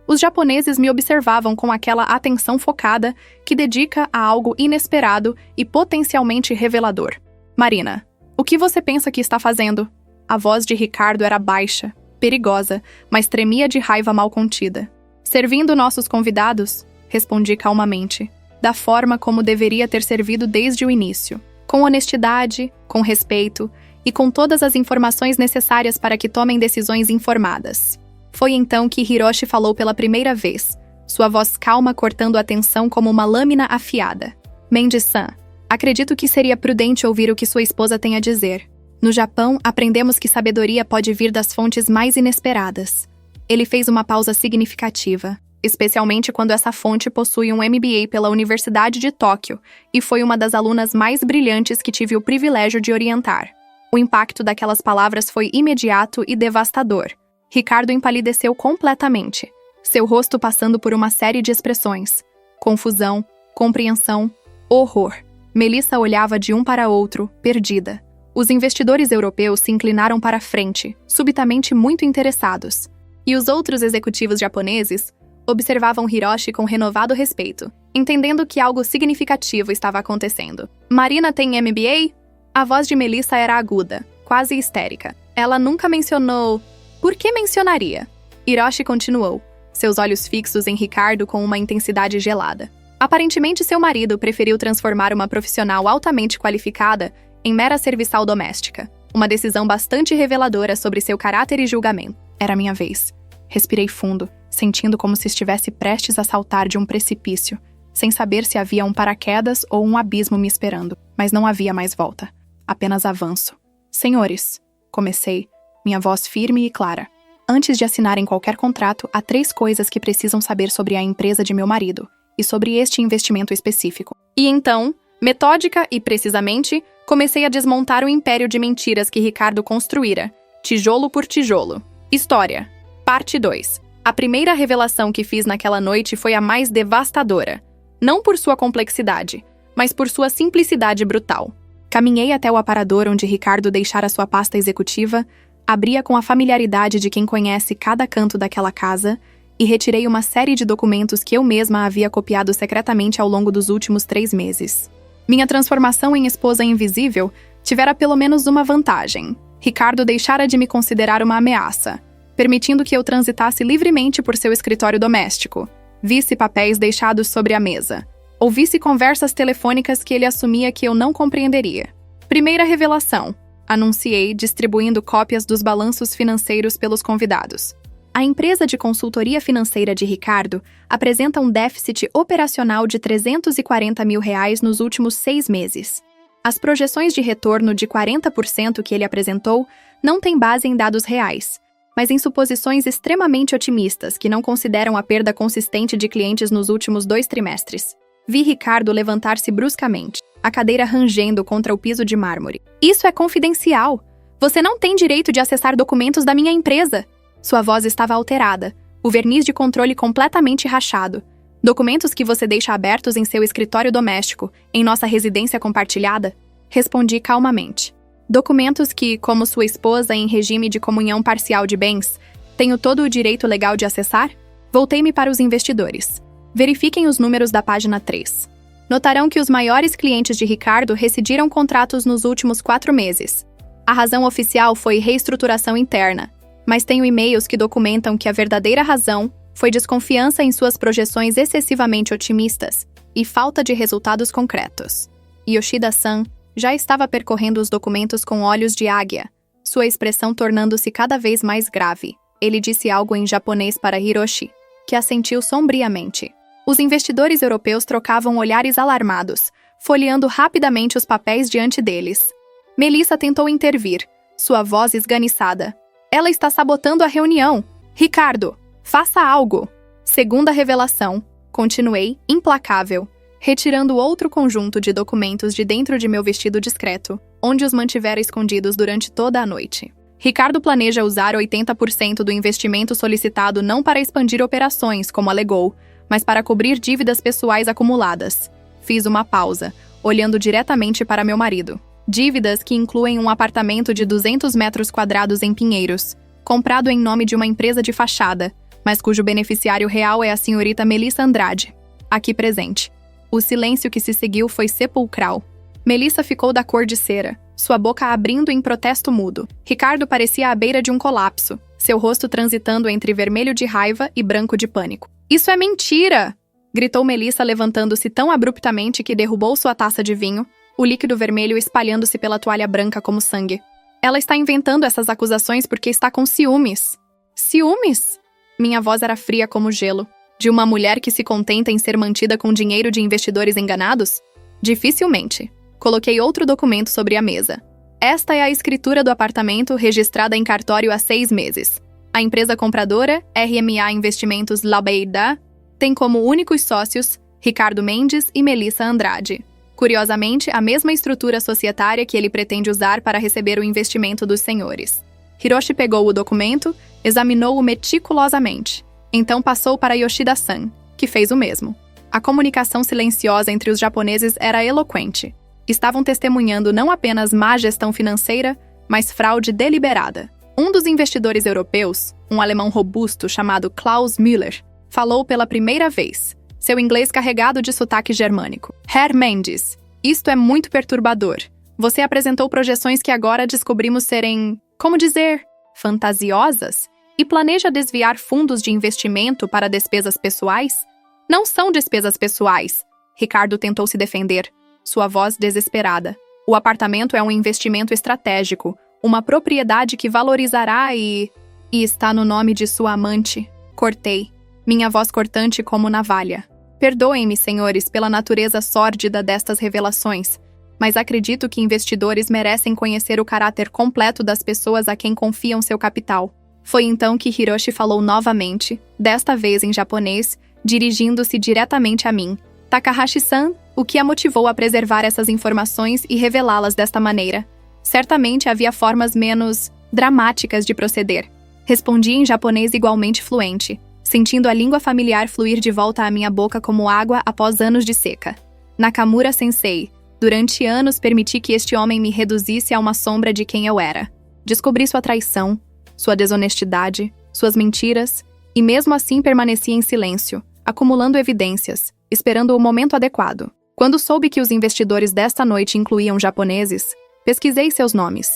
Os japoneses me observavam com aquela atenção focada que dedica a algo inesperado e potencialmente revelador. "Marina, o que você pensa que está fazendo?" A voz de Ricardo era baixa, perigosa, mas tremia de raiva mal contida. "Servindo nossos convidados", respondi calmamente, da forma como deveria ter servido desde o início, com honestidade, com respeito e com todas as informações necessárias para que tomem decisões informadas. Foi então que Hiroshi falou pela primeira vez, sua voz calma cortando a tensão como uma lâmina afiada. "Mendes-san, acredito que seria prudente ouvir o que sua esposa tem a dizer. No Japão, aprendemos que sabedoria pode vir das fontes mais inesperadas." Ele fez uma pausa significativa, especialmente quando essa fonte possui um MBA pela Universidade de Tóquio e foi uma das alunas mais brilhantes que tive o privilégio de orientar. O impacto daquelas palavras foi imediato e devastador. Ricardo empalideceu completamente, seu rosto passando por uma série de expressões: confusão, compreensão, horror. Melissa olhava de um para outro, perdida. Os investidores europeus se inclinaram para a frente, subitamente muito interessados. E os outros executivos japoneses observavam Hiroshi com renovado respeito, entendendo que algo significativo estava acontecendo. "Marina tem MBA?" A voz de Melissa era aguda, quase histérica. "Ela nunca mencionou..." "Por que mencionaria?" Hiroshi continuou, seus olhos fixos em Ricardo com uma intensidade gelada. "Aparentemente seu marido preferiu transformar uma profissional altamente qualificada em mera serviçal doméstica. Uma decisão bastante reveladora sobre seu caráter e julgamento." Era minha vez. Respirei fundo, sentindo como se estivesse prestes a saltar de um precipício, sem saber se havia um paraquedas ou um abismo me esperando. Mas não havia mais volta. Apenas avanço. "Senhores", comecei, minha voz firme e clara. "Antes de assinarem qualquer contrato, há 3 coisas que precisam saber sobre a empresa de meu marido e sobre este investimento específico." E então, metódica e precisamente, comecei a desmontar o império de mentiras que Ricardo construíra, tijolo por tijolo. História. Parte 2. A primeira revelação que fiz naquela noite foi a mais devastadora. Não por sua complexidade, mas por sua simplicidade brutal. Caminhei até o aparador onde Ricardo deixara sua pasta executiva, abri-a com a familiaridade de quem conhece cada canto daquela casa e retirei uma série de documentos que eu mesma havia copiado secretamente ao longo dos últimos 3 meses. Minha transformação em esposa invisível tivera pelo menos uma vantagem. Ricardo deixara de me considerar uma ameaça, permitindo que eu transitasse livremente por seu escritório doméstico, visse papéis deixados sobre a mesa, ouvisse conversas telefônicas que ele assumia que eu não compreenderia. Primeira revelação, anunciei, distribuindo cópias dos balanços financeiros pelos convidados. A empresa de consultoria financeira de Ricardo apresenta um déficit operacional de R$340 mil nos últimos 6 meses. As projeções de retorno de 40% que ele apresentou não têm base em dados reais, mas em suposições extremamente otimistas que não consideram a perda consistente de clientes nos últimos 2 trimestres. Vi Ricardo levantar-se bruscamente, a cadeira rangendo contra o piso de mármore. Isso é confidencial! Você não tem direito de acessar documentos da minha empresa! Sua voz estava alterada, o verniz de controle completamente rachado. Documentos que você deixa abertos em seu escritório doméstico, em nossa residência compartilhada? Respondi calmamente. Documentos que, como sua esposa em regime de comunhão parcial de bens, tenho todo o direito legal de acessar? Voltei-me para os investidores. Verifiquem os números da página 3. Notarão que os maiores clientes de Ricardo rescindiram contratos nos últimos 4 meses. A razão oficial foi reestruturação interna, mas tenho e-mails que documentam que a verdadeira razão foi desconfiança em suas projeções excessivamente otimistas e falta de resultados concretos. Yoshida-san já estava percorrendo os documentos com olhos de águia, sua expressão tornando-se cada vez mais grave. Ele disse algo em japonês para Hiroshi, que assentiu sombriamente. Os investidores europeus trocavam olhares alarmados, folheando rapidamente os papéis diante deles. Melissa tentou intervir, sua voz esganiçada. Ela está sabotando a reunião. Ricardo, faça algo. Segunda revelação, continuei, implacável, retirando outro conjunto de documentos de dentro de meu vestido discreto, onde os mantivera escondidos durante toda a noite. Ricardo planeja usar 80% do investimento solicitado não para expandir operações, como alegou, mas para cobrir dívidas pessoais acumuladas. Fiz uma pausa, olhando diretamente para meu marido. Dívidas que incluem um apartamento de 200 metros quadrados em Pinheiros, comprado em nome de uma empresa de fachada, mas cujo beneficiário real é a senhorita Melissa Andrade, aqui presente. O silêncio que se seguiu foi sepulcral. Melissa ficou da cor de cera, sua boca abrindo em protesto mudo. Ricardo parecia à beira de um colapso, seu rosto transitando entre vermelho de raiva e branco de pânico. "Isso é mentira!" gritou Melissa, levantando-se tão abruptamente que derrubou sua taça de vinho, o líquido vermelho espalhando-se pela toalha branca como sangue. "Ela está inventando essas acusações porque está com ciúmes." "Ciúmes?" Minha voz era fria como gelo. De uma mulher que se contenta em ser mantida com dinheiro de investidores enganados? Dificilmente. Coloquei outro documento sobre a mesa. Esta é a escritura do apartamento registrada em cartório há 6 meses. A empresa compradora, RMA Investimentos Labeida, tem como únicos sócios Ricardo Mendes e Melissa Andrade. Curiosamente, a mesma estrutura societária que ele pretende usar para receber o investimento dos senhores. Hiroshi pegou o documento, examinou-o meticulosamente. Então passou para Yoshida-san, que fez o mesmo. A comunicação silenciosa entre os japoneses era eloquente. Estavam testemunhando não apenas má gestão financeira, mas fraude deliberada. Um dos investidores europeus, um alemão robusto chamado Klaus Müller, falou pela primeira vez, seu inglês carregado de sotaque germânico. "Herr Mendes, isto é muito perturbador. Você apresentou projeções que agora descobrimos serem, como dizer, fantasiosas? E planeja desviar fundos de investimento para despesas pessoais?" "Não são despesas pessoais." Ricardo tentou se defender, sua voz desesperada. "O apartamento é um investimento estratégico, uma propriedade que valorizará e está no nome de sua amante." Cortei, minha voz cortante como navalha. "Perdoem-me, senhores, pela natureza sórdida destas revelações, mas acredito que investidores merecem conhecer o caráter completo das pessoas a quem confiam seu capital." Foi então que Hiroshi falou novamente, desta vez em japonês, dirigindo-se diretamente a mim. "Takahashi-san, o que a motivou a preservar essas informações e revelá-las desta maneira? Certamente havia formas menos dramáticas de proceder." Respondi em japonês igualmente fluente, sentindo a língua familiar fluir de volta à minha boca como água após anos de seca. Nakamura Sensei, durante anos permiti que este homem me reduzisse a uma sombra de quem eu era. Descobri sua traição, sua desonestidade, suas mentiras, e mesmo assim permaneci em silêncio, acumulando evidências, esperando o momento adequado. Quando soube que os investidores desta noite incluíam japoneses, pesquisei seus nomes.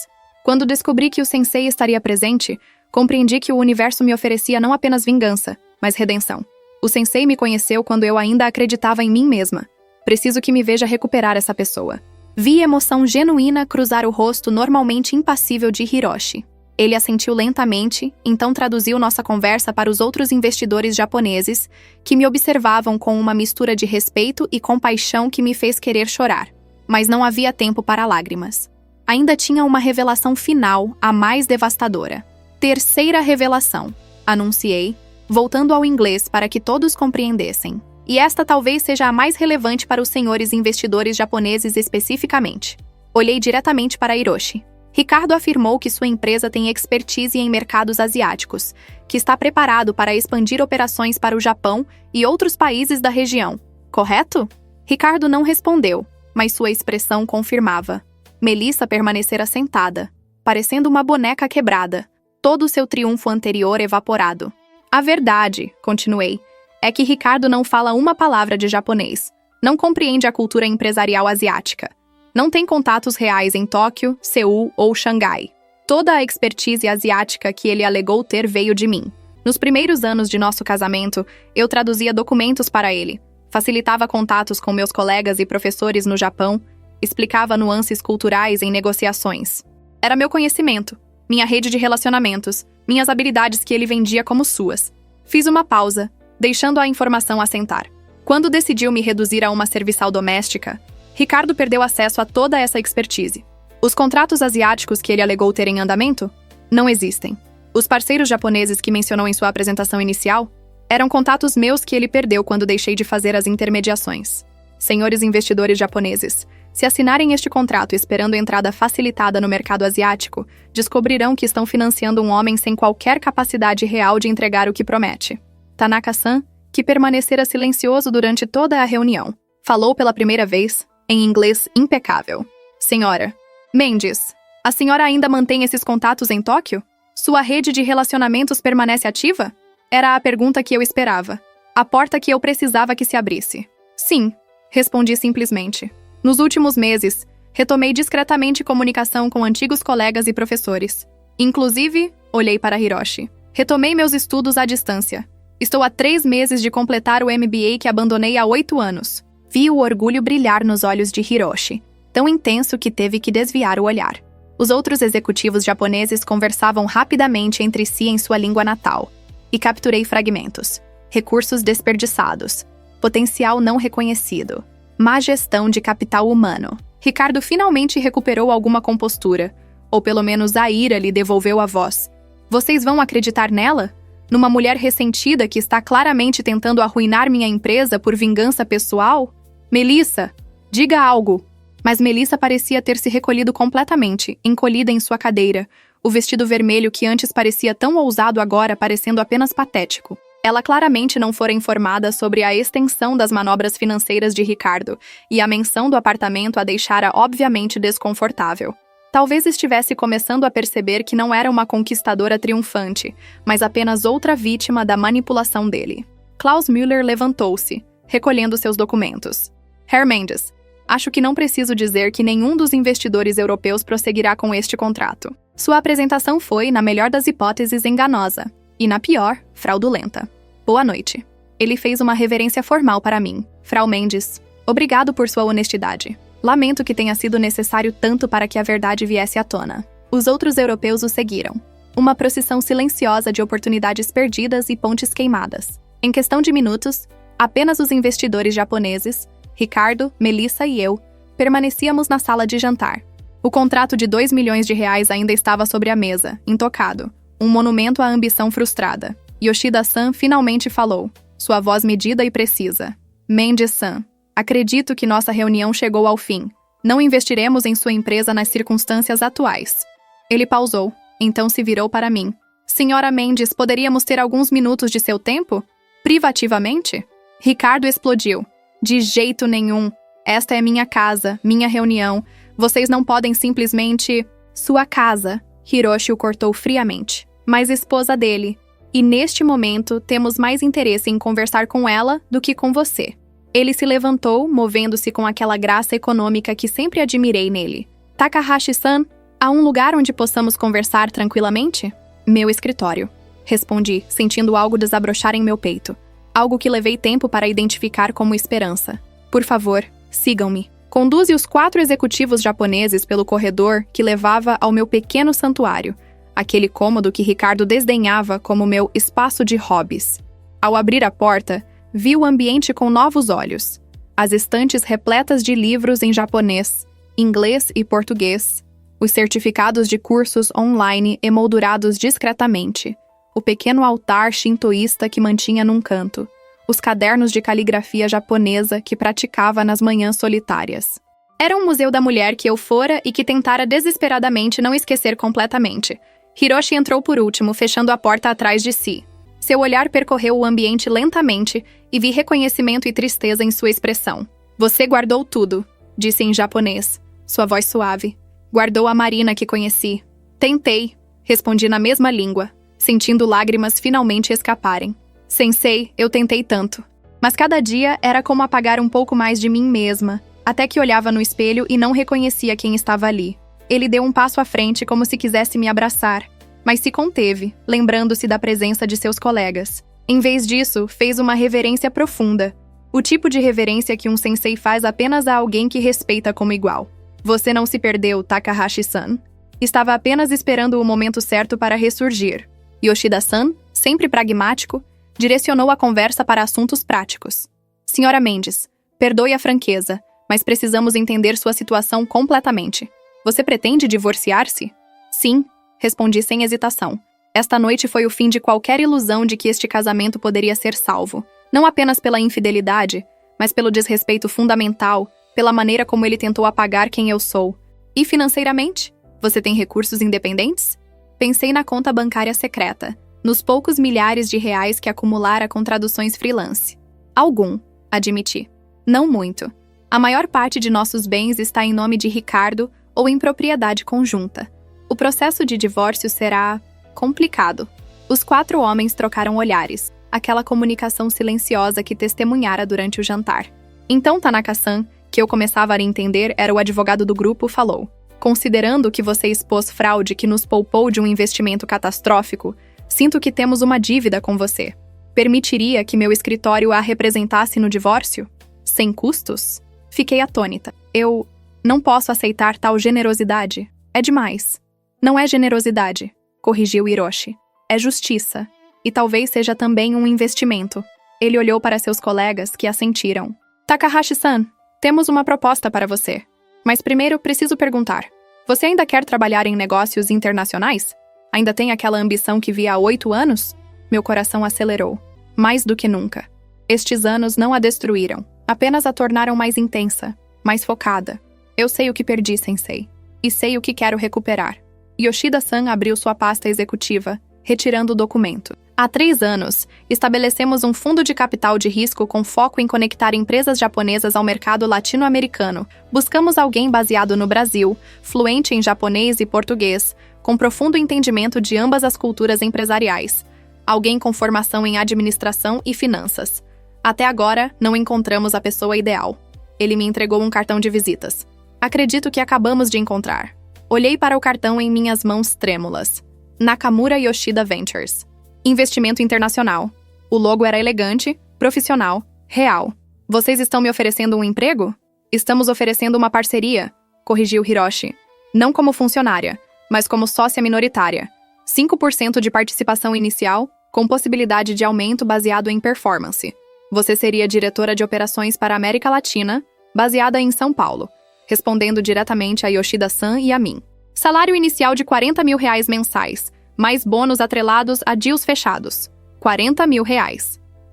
Quando descobri que o sensei estaria presente, compreendi que o universo me oferecia não apenas vingança, mas redenção. O sensei me conheceu quando eu ainda acreditava em mim mesma. Preciso que me veja recuperar essa pessoa. Vi emoção genuína cruzar o rosto normalmente impassível de Hiroshi. Ele assentiu lentamente, então traduziu nossa conversa para os outros investidores japoneses, que me observavam com uma mistura de respeito e compaixão que me fez querer chorar. Mas não havia tempo para lágrimas. Ainda tinha uma revelação final, a mais devastadora. Terceira revelação, anunciei, voltando ao inglês para que todos compreendessem. E esta talvez seja a mais relevante para os senhores investidores japoneses especificamente. Olhei diretamente para Hiroshi. Ricardo afirmou que sua empresa tem expertise em mercados asiáticos, que está preparado para expandir operações para o Japão e outros países da região. Correto? Ricardo não respondeu, mas sua expressão confirmava. Melissa permanecera sentada, parecendo uma boneca quebrada, todo o seu triunfo anterior evaporado. A verdade, continuei, é que Ricardo não fala uma palavra de japonês, não compreende a cultura empresarial asiática, não tem contatos reais em Tóquio, Seul ou Xangai. Toda a expertise asiática que ele alegou ter veio de mim. Nos primeiros anos de nosso casamento, eu traduzia documentos para ele, facilitava contatos com meus colegas e professores no Japão, explicava nuances culturais em negociações. Era meu conhecimento, minha rede de relacionamentos, minhas habilidades que ele vendia como suas. Fiz uma pausa, deixando a informação assentar. Quando decidiu me reduzir a uma serviçal doméstica, Ricardo perdeu acesso a toda essa expertise. Os contratos asiáticos que ele alegou ter em andamento? Não existem. Os parceiros japoneses que mencionou em sua apresentação inicial? Eram contatos meus que ele perdeu quando deixei de fazer as intermediações. Senhores investidores japoneses, se assinarem este contrato esperando entrada facilitada no mercado asiático, descobrirão que estão financiando um homem sem qualquer capacidade real de entregar o que promete. Tanaka-san, que permanecera silencioso durante toda a reunião, falou pela primeira vez, em inglês impecável. Senhora, Mendes, a senhora ainda mantém esses contatos em Tóquio? Sua rede de relacionamentos permanece ativa? Era a pergunta que eu esperava. A porta que eu precisava que se abrisse. Sim, respondi simplesmente. Nos últimos meses, retomei discretamente comunicação com antigos colegas e professores. Inclusive, olhei para Hiroshi. Retomei meus estudos à distância. Estou há 3 meses de completar o MBA que abandonei há 8 anos. Vi o orgulho brilhar nos olhos de Hiroshi, tão intenso que teve que desviar o olhar. Os outros executivos japoneses conversavam rapidamente entre si em sua língua natal, e capturei fragmentos. Recursos desperdiçados, potencial não reconhecido, má gestão de capital humano. Ricardo finalmente recuperou alguma compostura, ou pelo menos a ira lhe devolveu a voz. Vocês vão acreditar nela? Numa mulher ressentida que está claramente tentando arruinar minha empresa por vingança pessoal? Melissa, diga algo. Mas Melissa parecia ter se recolhido completamente, encolhida em sua cadeira, o vestido vermelho que antes parecia tão ousado agora parecendo apenas patético. Ela claramente não fora informada sobre a extensão das manobras financeiras de Ricardo, e a menção do apartamento a deixara obviamente desconfortável. Talvez estivesse começando a perceber que não era uma conquistadora triunfante, mas apenas outra vítima da manipulação dele. Klaus Müller levantou-se, recolhendo seus documentos. Herr Mendes, acho que não preciso dizer que nenhum dos investidores europeus prosseguirá com este contrato. Sua apresentação foi, na melhor das hipóteses, enganosa, e na pior, fraudulenta. Boa noite. Ele fez uma reverência formal para mim. Frau Mendes, obrigado por sua honestidade. Lamento que tenha sido necessário tanto para que a verdade viesse à tona. Os outros europeus o seguiram. Uma procissão silenciosa de oportunidades perdidas e pontes queimadas. Em questão de minutos, apenas os investidores japoneses, Ricardo, Melissa e eu, permanecíamos na sala de jantar. O contrato de 2 milhões de reais ainda estava sobre a mesa, intocado, um monumento à ambição frustrada. Yoshida-san finalmente falou, sua voz medida e precisa. Mendes-san, acredito que nossa reunião chegou ao fim. Não investiremos em sua empresa nas circunstâncias atuais. Ele pausou, então se virou para mim. Senhora Mendes, poderíamos ter alguns minutos de seu tempo? Privativamente? Ricardo explodiu. De jeito nenhum. Esta é minha casa, minha reunião. Vocês não podem simplesmente... Sua casa, Hiroshi o cortou friamente. Mas esposa dele. E neste momento, temos mais interesse em conversar com ela do que com você. Ele se levantou, movendo-se com aquela graça econômica que sempre admirei nele. Takahashi-san, há um lugar onde possamos conversar tranquilamente? Meu escritório. Respondi, sentindo algo desabrochar em meu peito. Algo que levei tempo para identificar como esperança. Por favor, sigam-me. Conduze os 4 executivos japoneses pelo corredor que levava ao meu pequeno santuário, aquele cômodo que Ricardo desdenhava como meu espaço de hobbies. Ao abrir a porta, vi o ambiente com novos olhos. As estantes repletas de livros em japonês, inglês e português, os certificados de cursos online emoldurados discretamente, o pequeno altar shintoísta que mantinha num canto, os cadernos de caligrafia japonesa que praticava nas manhãs solitárias. Era um museu da mulher que eu fora e que tentara desesperadamente não esquecer completamente. Hiroshi entrou por último, fechando a porta atrás de si. Seu olhar percorreu o ambiente lentamente e vi reconhecimento e tristeza em sua expressão. Você guardou tudo, disse em japonês, sua voz suave. Guardou a Marina que conheci. Tentei, respondi na mesma língua, sentindo lágrimas finalmente escaparem. Sensei, eu tentei tanto. Mas cada dia era como apagar um pouco mais de mim mesma, até que olhava no espelho e não reconhecia quem estava ali. Ele deu um passo à frente como se quisesse me abraçar, mas se conteve, lembrando-se da presença de seus colegas. Em vez disso, fez uma reverência profunda. O tipo de reverência que um sensei faz apenas a alguém que respeita como igual. Você não se perdeu, Takahashi-san. Estava apenas esperando o momento certo para ressurgir. Yoshida-san, sempre pragmático, direcionou a conversa para assuntos práticos. Senhora Mendes, perdoe a franqueza, mas precisamos entender sua situação completamente. Você pretende divorciar-se? Sim, respondi sem hesitação. Esta noite foi o fim de qualquer ilusão de que este casamento poderia ser salvo, não apenas pela infidelidade, mas pelo desrespeito fundamental, pela maneira como ele tentou apagar quem eu sou. E financeiramente? Você tem recursos independentes? Pensei na conta bancária secreta, nos poucos milhares de reais que acumulara com traduções freelance. Algum, admiti. Não muito. A maior parte de nossos bens está em nome de Ricardo ou em propriedade conjunta. O processo de divórcio será complicado. Os 4 homens trocaram olhares, aquela comunicação silenciosa que testemunhara durante o jantar. Então Tanaka-san, que eu começava a entender era o advogado do grupo, falou: considerando que você expôs fraude que nos poupou de um investimento catastrófico, sinto que temos uma dívida com você. Permitiria que meu escritório a representasse no divórcio? Sem custos? Fiquei atônita. Eu não posso aceitar tal generosidade. É demais. Não é generosidade, corrigiu Hiroshi. É justiça. E talvez seja também um investimento. Ele olhou para seus colegas, que assentiram. Takahashi-san, temos uma proposta para você. Mas primeiro preciso perguntar. Você ainda quer trabalhar em negócios internacionais? Ainda tem aquela ambição que vi há 8 anos? Meu coração acelerou. Mais do que nunca. Estes anos não a destruíram. Apenas a tornaram mais intensa, mais focada. Eu sei o que perdi, sensei. E sei o que quero recuperar. Yoshida-san abriu sua pasta executiva, retirando o documento. Há 3 anos, estabelecemos um fundo de capital de risco com foco em conectar empresas japonesas ao mercado latino-americano. Buscamos alguém baseado no Brasil, fluente em japonês e português, com profundo entendimento de ambas as culturas empresariais. Alguém com formação em administração e finanças. Até agora, não encontramos a pessoa ideal. Ele me entregou um cartão de visitas. Acredito que acabamos de encontrar. Olhei para o cartão em minhas mãos trêmulas. Nakamura Yoshida Ventures. Investimento internacional. O logo era elegante, profissional, real. Vocês estão me oferecendo um emprego? Estamos oferecendo uma parceria, corrigiu Hiroshi. Não como funcionária, mas como sócia minoritária. 5% de participação inicial, com possibilidade de aumento baseado em performance. Você seria diretora de operações para a América Latina, baseada em São Paulo, respondendo diretamente a Yoshida-san e a mim. Salário inicial de R$40 mil mensais, mais bônus atrelados a deals fechados. R$40 mil.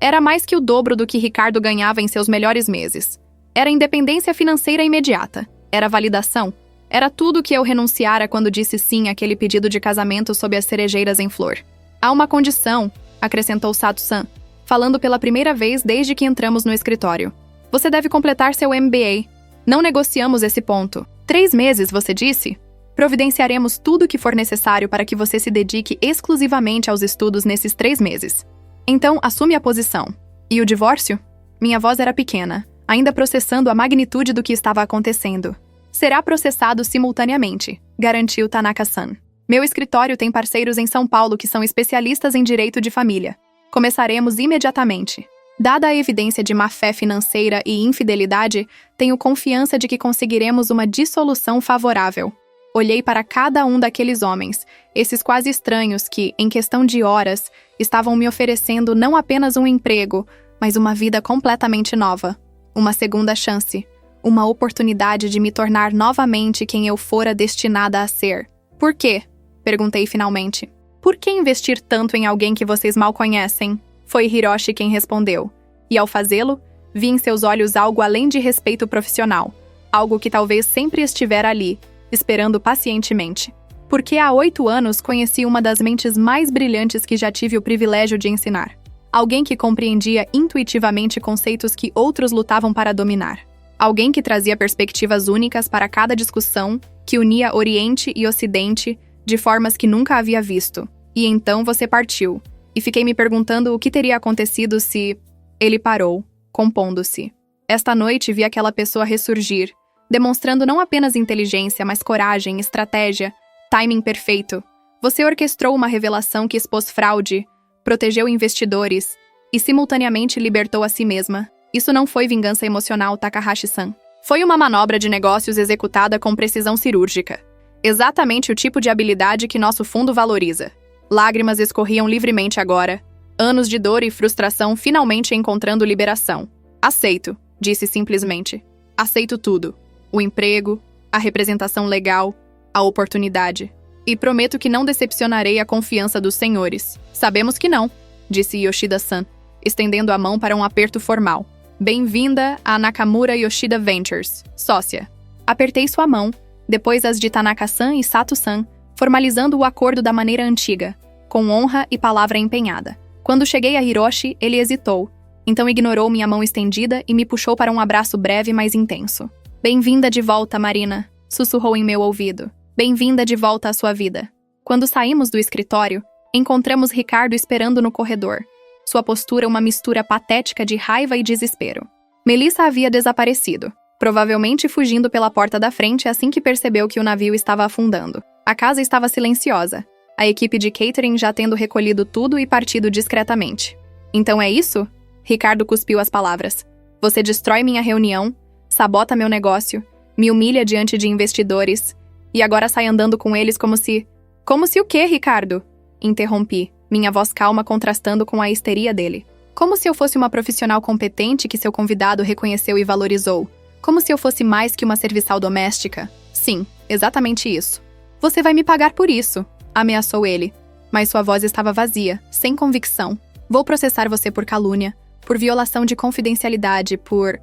Era mais que o dobro do que Ricardo ganhava em seus melhores meses. Era independência financeira imediata. Era validação. Era tudo que eu renunciara quando disse sim àquele pedido de casamento sob as cerejeiras em flor. Há uma condição, acrescentou Sato-san, falando pela primeira vez desde que entramos no escritório. Você deve completar seu MBA. Não negociamos esse ponto. 3 meses, você disse? Providenciaremos tudo o que for necessário para que você se dedique exclusivamente aos estudos nesses 3 meses. Então, assume a posição. E o divórcio? Minha voz era pequena, ainda processando a magnitude do que estava acontecendo. Será processado simultaneamente, garantiu Tanaka-san. Meu escritório tem parceiros em São Paulo que são especialistas em direito de família. Começaremos imediatamente. Dada a evidência de má-fé financeira e infidelidade, tenho confiança de que conseguiremos uma dissolução favorável. Olhei para cada um daqueles homens, esses quase estranhos que, em questão de horas, estavam me oferecendo não apenas um emprego, mas uma vida completamente nova. Uma segunda chance. Uma oportunidade de me tornar novamente quem eu fora destinada a ser. Por quê? Perguntei finalmente. Por que investir tanto em alguém que vocês mal conhecem? Foi Hiroshi quem respondeu. E ao fazê-lo, vi em seus olhos algo além de respeito profissional. Algo que talvez sempre estivera ali, esperando pacientemente. Porque há 8 anos conheci uma das mentes mais brilhantes que já tive o privilégio de ensinar. Alguém que compreendia intuitivamente conceitos que outros lutavam para dominar. Alguém que trazia perspectivas únicas para cada discussão, que unia Oriente e Ocidente de formas que nunca havia visto. E então você partiu. E fiquei me perguntando o que teria acontecido se... Ele parou, compondo-se. Esta noite vi aquela pessoa ressurgir, demonstrando não apenas inteligência, mas coragem, estratégia, timing perfeito. Você orquestrou uma revelação que expôs fraude, protegeu investidores e simultaneamente libertou a si mesma. Isso não foi vingança emocional, Takahashi-san. Foi uma manobra de negócios executada com precisão cirúrgica. Exatamente o tipo de habilidade que nosso fundo valoriza. Lágrimas escorriam livremente agora. Anos de dor e frustração finalmente encontrando liberação. Aceito, disse simplesmente. Aceito tudo. O emprego, a representação legal, a oportunidade. E prometo que não decepcionarei a confiança dos senhores. Sabemos que não, disse Yoshida-san, estendendo a mão para um aperto formal. Bem-vinda a Nakamura Yoshida Ventures, sócia. Apertei sua mão, depois as de Tanaka-san e Sato-san, formalizando o acordo da maneira antiga, com honra e palavra empenhada. Quando cheguei a Hiroshi, ele hesitou, então ignorou minha mão estendida e me puxou para um abraço breve, mas intenso. Bem-vinda de volta, Marina, sussurrou em meu ouvido. Bem-vinda de volta à sua vida. Quando saímos do escritório, encontramos Ricardo esperando no corredor. Sua postura uma mistura patética de raiva e desespero. Melissa havia desaparecido, provavelmente fugindo pela porta da frente assim que percebeu que o navio estava afundando. A casa estava silenciosa, a equipe de catering já tendo recolhido tudo e partido discretamente. Então é isso? Ricardo cuspiu as palavras. Você destrói minha reunião, sabota meu negócio, me humilha diante de investidores, e agora sai andando com eles como se... Como se o quê, Ricardo? Interrompi, minha voz calma contrastando com a histeria dele. Como se eu fosse uma profissional competente que seu convidado reconheceu e valorizou. Como se eu fosse mais que uma serviçal doméstica. Sim, exatamente isso. Você vai me pagar por isso, ameaçou ele. Mas sua voz estava vazia, sem convicção. Vou processar você por calúnia, por violação de confidencialidade, por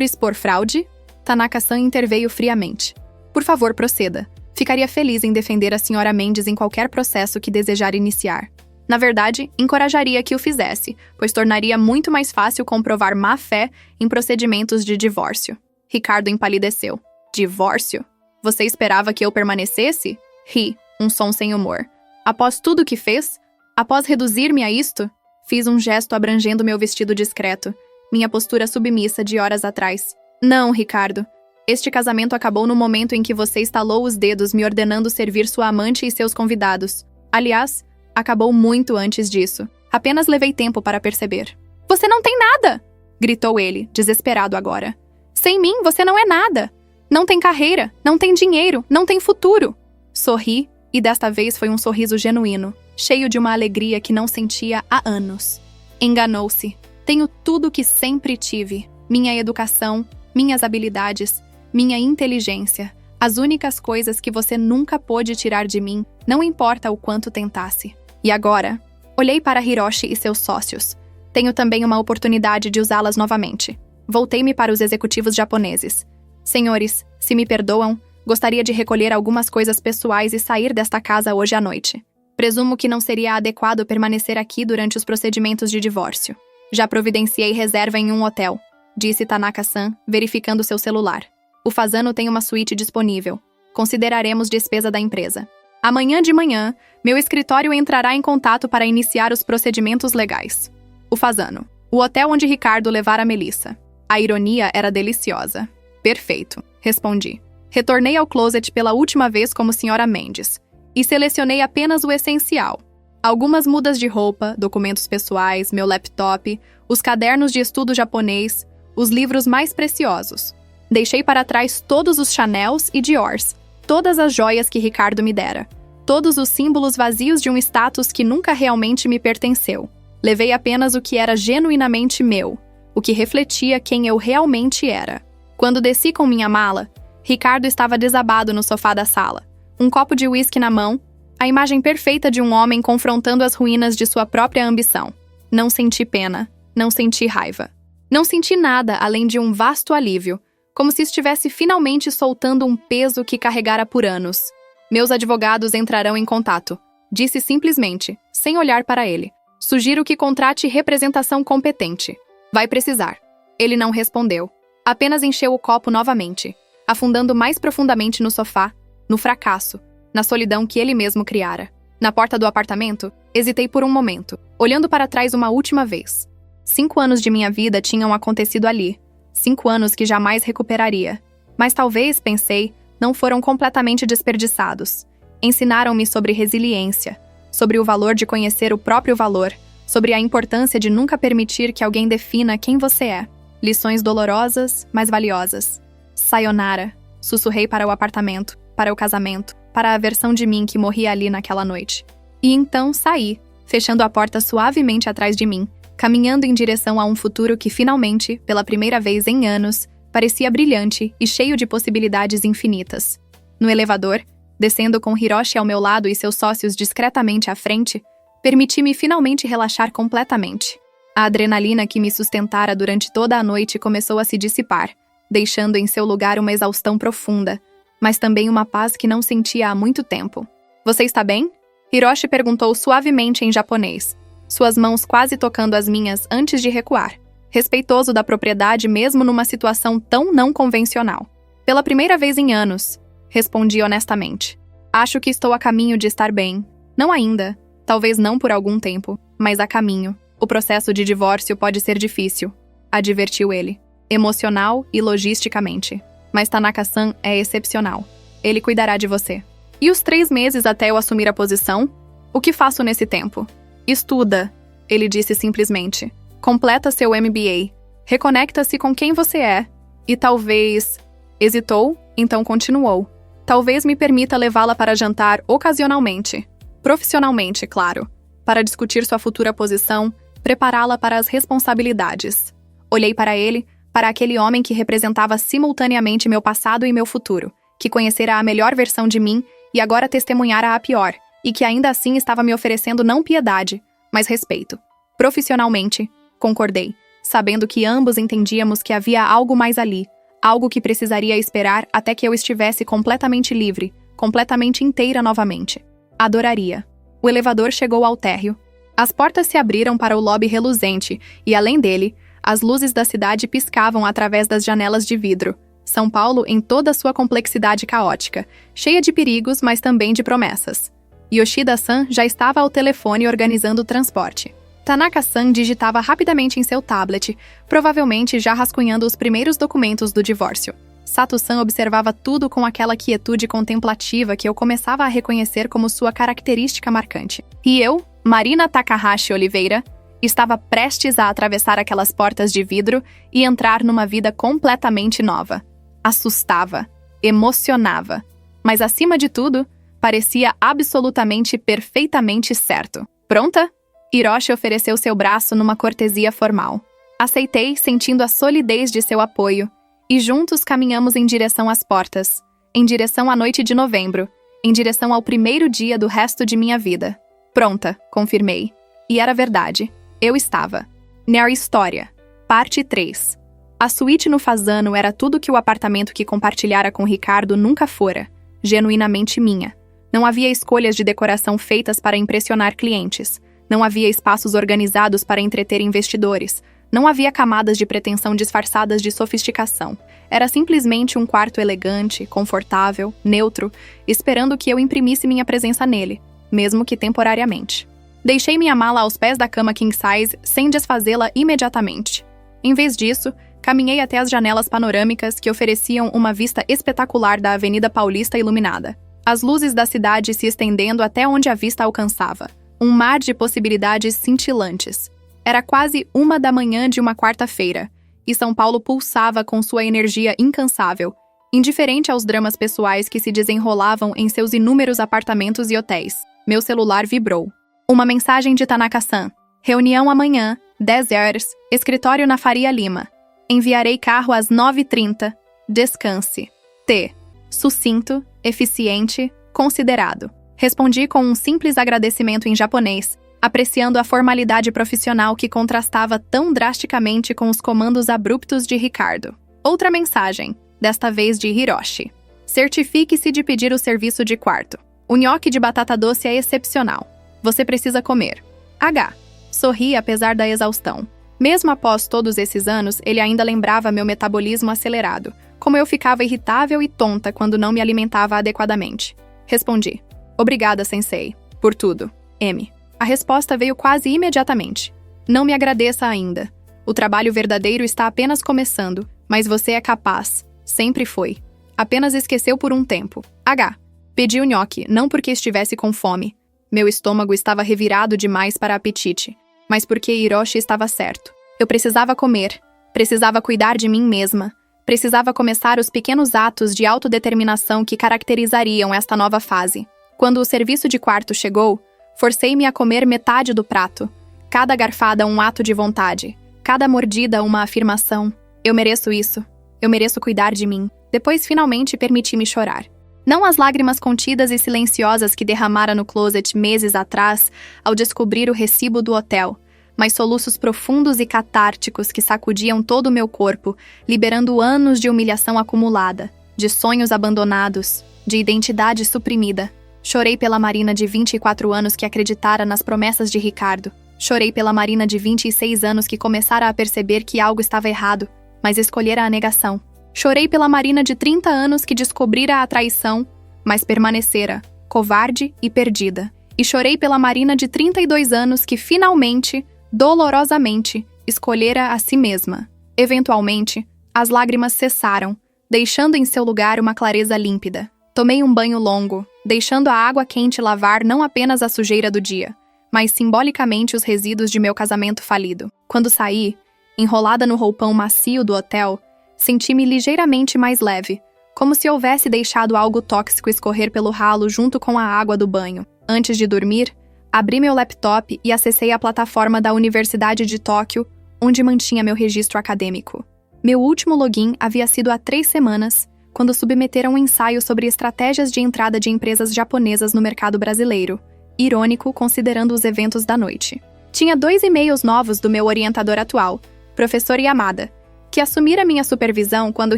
expor fraude? Tanaka-san interveio friamente. Por favor, proceda. Ficaria feliz em defender a senhora Mendes em qualquer processo que desejar iniciar. Na verdade, encorajaria que o fizesse, pois tornaria muito mais fácil comprovar má-fé em procedimentos de divórcio. Ricardo empalideceu. Divórcio? Você esperava que eu permanecesse? Ri, um som sem humor. Após tudo o que fez? Após reduzir-me a isto? Fiz um gesto abrangendo meu vestido discreto, minha postura submissa de horas atrás. Não, Ricardo. Este casamento acabou no momento em que você estalou os dedos me ordenando servir sua amante e seus convidados. Aliás, acabou muito antes disso. Apenas levei tempo para perceber. Você não tem nada! Gritou ele, desesperado agora. Sem mim, você não é nada. Não tem carreira, não tem dinheiro, não tem futuro. Sorri, e desta vez foi um sorriso genuíno, cheio de uma alegria que não sentia há anos. Enganou-se. Tenho tudo o que sempre tive. Minha educação, minhas habilidades, minha inteligência. As únicas coisas que você nunca pôde tirar de mim, não importa o quanto tentasse. E agora? Olhei para Hiroshi e seus sócios. Tenho também uma oportunidade de usá-las novamente. Voltei-me para os executivos japoneses. Senhores, se me perdoam, gostaria de recolher algumas coisas pessoais e sair desta casa hoje à noite. Presumo que não seria adequado permanecer aqui durante os procedimentos de divórcio. Já providenciei reserva em um hotel, disse Tanaka-san, verificando seu celular. O Fasano tem uma suíte disponível. Consideraremos despesa da empresa. Amanhã de manhã, meu escritório entrará em contato para iniciar os procedimentos legais. O Fasano. O hotel onde Ricardo levara Melissa. A ironia era deliciosa. Perfeito, respondi. Retornei ao closet pela última vez como Sra. Mendes e selecionei apenas o essencial. Algumas mudas de roupa, documentos pessoais, meu laptop, os cadernos de estudo japonês, os livros mais preciosos. Deixei para trás todos os Chanels e Diors, todas as joias que Ricardo me dera, todos os símbolos vazios de um status que nunca realmente me pertenceu. Levei apenas o que era genuinamente meu, o que refletia quem eu realmente era. Quando desci com minha mala, Ricardo estava desabado no sofá da sala, um copo de uísque na mão, a imagem perfeita de um homem confrontando as ruínas de sua própria ambição. Não senti pena, não senti raiva. Não senti nada além de um vasto alívio, como se estivesse finalmente soltando um peso que carregara por anos. Meus advogados entrarão em contato. Disse simplesmente, sem olhar para ele. Sugiro que contrate representação competente. Vai precisar. Ele não respondeu. Apenas encheu o copo novamente, afundando mais profundamente no sofá, no fracasso, na solidão que ele mesmo criara. Na porta do apartamento, hesitei por um momento, olhando para trás uma última vez. 5 anos de minha vida tinham acontecido ali. 5 anos que jamais recuperaria. Mas talvez, pensei, não foram completamente desperdiçados. Ensinaram-me sobre resiliência, sobre o valor de conhecer o próprio valor, sobre a importância de nunca permitir que alguém defina quem você é. Lições dolorosas, mas valiosas. Sayonara, sussurrei para o apartamento, para o casamento, para a versão de mim que morria ali naquela noite. E então saí, fechando a porta suavemente atrás de mim, caminhando em direção a um futuro que finalmente, pela primeira vez em anos, parecia brilhante e cheio de possibilidades infinitas. No elevador, descendo com Hiroshi ao meu lado e seus sócios discretamente à frente, permiti-me finalmente relaxar completamente. A adrenalina que me sustentara durante toda a noite começou a se dissipar, deixando em seu lugar uma exaustão profunda, mas também uma paz que não sentia há muito tempo. Você está bem? Hiroshi perguntou suavemente em japonês, suas mãos quase tocando as minhas antes de recuar, respeitoso da propriedade mesmo numa situação tão não convencional. Pela primeira vez em anos, respondi honestamente. Acho que estou a caminho de estar bem. Não ainda, talvez não por algum tempo, mas a caminho. O processo de divórcio pode ser difícil, advertiu ele, emocional e logisticamente. Mas Tanaka-san é excepcional. Ele cuidará de você. E os 3 meses até eu assumir a posição? O que faço nesse tempo? Estuda, ele disse simplesmente. Completa seu MBA. Reconecta-se com quem você é. E talvez... Hesitou, então continuou. Talvez me permita levá-la para jantar ocasionalmente. Profissionalmente, claro. Para discutir sua futura posição, prepará-la para as responsabilidades. Olhei para ele, para aquele homem que representava simultaneamente meu passado e meu futuro, que conhecera a melhor versão de mim e agora testemunhara a pior, e que ainda assim estava me oferecendo não piedade, mas respeito. Profissionalmente, concordei, sabendo que ambos entendíamos que havia algo mais ali, algo que precisaria esperar até que eu estivesse completamente livre, completamente inteira novamente. Adoraria. O elevador chegou ao térreo. As portas se abriram para o lobby reluzente e, além dele, as luzes da cidade piscavam através das janelas de vidro. São Paulo em toda a sua complexidade caótica, cheia de perigos, mas também de promessas. Yoshida-san já estava ao telefone organizando o transporte. Tanaka-san digitava rapidamente em seu tablet, provavelmente já rascunhando os primeiros documentos do divórcio. Sato-san observava tudo com aquela quietude contemplativa que eu começava a reconhecer como sua característica marcante. E eu, Marina Takahashi Oliveira, estava prestes a atravessar aquelas portas de vidro e entrar numa vida completamente nova. Assustava, emocionava, mas acima de tudo, parecia absolutamente perfeitamente certo. Pronta? Hiroshi ofereceu seu braço numa cortesia formal. Aceitei, sentindo a solidez de seu apoio, e juntos caminhamos em direção às portas, em direção à noite de novembro, em direção ao primeiro dia do resto de minha vida. Pronta, confirmei. E era verdade. Eu estava. Nera História. Parte 3. A suíte no Fasano era tudo que o apartamento que compartilhara com Ricardo nunca fora, genuinamente minha. Não havia escolhas de decoração feitas para impressionar clientes. Não havia espaços organizados para entreter investidores. Não havia camadas de pretensão disfarçadas de sofisticação. Era simplesmente um quarto elegante, confortável, neutro, esperando que eu imprimisse minha presença nele, mesmo que temporariamente. Deixei minha mala aos pés da cama king size sem desfazê-la imediatamente. Em vez disso, caminhei até as janelas panorâmicas que ofereciam uma vista espetacular da Avenida Paulista iluminada. As luzes da cidade se estendendo até onde a vista alcançava. Um mar de possibilidades cintilantes. Era quase 1 da manhã de uma quarta-feira, e São Paulo pulsava com sua energia incansável, indiferente aos dramas pessoais que se desenrolavam em seus inúmeros apartamentos e hotéis. Meu celular vibrou. Uma mensagem de Tanaka-san. Reunião amanhã, 10 horas, escritório na Faria Lima. Enviarei carro às 9h30. Descanse. T. Sucinto, eficiente, considerado. Respondi com um simples agradecimento em japonês, apreciando a formalidade profissional que contrastava tão drasticamente com os comandos abruptos de Ricardo. Outra mensagem, desta vez de Hiroshi. Certifique-se de pedir o serviço de quarto. O nhoque de batata doce é excepcional. Você precisa comer. H. Sorri apesar da exaustão. Mesmo após todos esses anos, ele ainda lembrava meu metabolismo acelerado, como eu ficava irritável e tonta quando não me alimentava adequadamente. Respondi. Obrigada, sensei. Por tudo. M. A resposta veio quase imediatamente. Não me agradeça ainda. O trabalho verdadeiro está apenas começando, mas você é capaz. Sempre foi. Apenas esqueceu por um tempo. H. Pedi o nhoque, não porque estivesse com fome. Meu estômago estava revirado demais para apetite, mas porque Hiroshi estava certo. Eu precisava comer. Precisava cuidar de mim mesma. Precisava começar os pequenos atos de autodeterminação que caracterizariam esta nova fase. Quando o serviço de quarto chegou, forcei-me a comer metade do prato. Cada garfada um ato de vontade. Cada mordida uma afirmação. Eu mereço isso. Eu mereço cuidar de mim. Depois, finalmente, permiti-me chorar. Não as lágrimas contidas e silenciosas que derramara no closet meses atrás ao descobrir o recibo do hotel, mas soluços profundos e catárticos que sacudiam todo o meu corpo, liberando anos de humilhação acumulada, de sonhos abandonados, de identidade suprimida. Chorei pela Marina de 24 anos que acreditara nas promessas de Ricardo. Chorei pela Marina de 26 anos que começara a perceber que algo estava errado, mas escolhera a negação. Chorei pela Marina de 30 anos que descobrira a traição, mas permanecera, covarde e perdida. E chorei pela Marina de 32 anos que finalmente, dolorosamente, escolhera a si mesma. Eventualmente, as lágrimas cessaram, deixando em seu lugar uma clareza límpida. Tomei um banho longo, deixando a água quente lavar não apenas a sujeira do dia, mas simbolicamente os resíduos de meu casamento falido. Quando saí, enrolada no roupão macio do hotel, senti-me ligeiramente mais leve, como se houvesse deixado algo tóxico escorrer pelo ralo junto com a água do banho. Antes de dormir, abri meu laptop e acessei a plataforma da Universidade de Tóquio, onde mantinha meu registro acadêmico. Meu último login havia sido há 3 semanas, quando submeteram um ensaio sobre estratégias de entrada de empresas japonesas no mercado brasileiro, irônico considerando os eventos da noite. Tinha 2 e-mails novos do meu orientador atual, professor Yamada, que assumira minha supervisão quando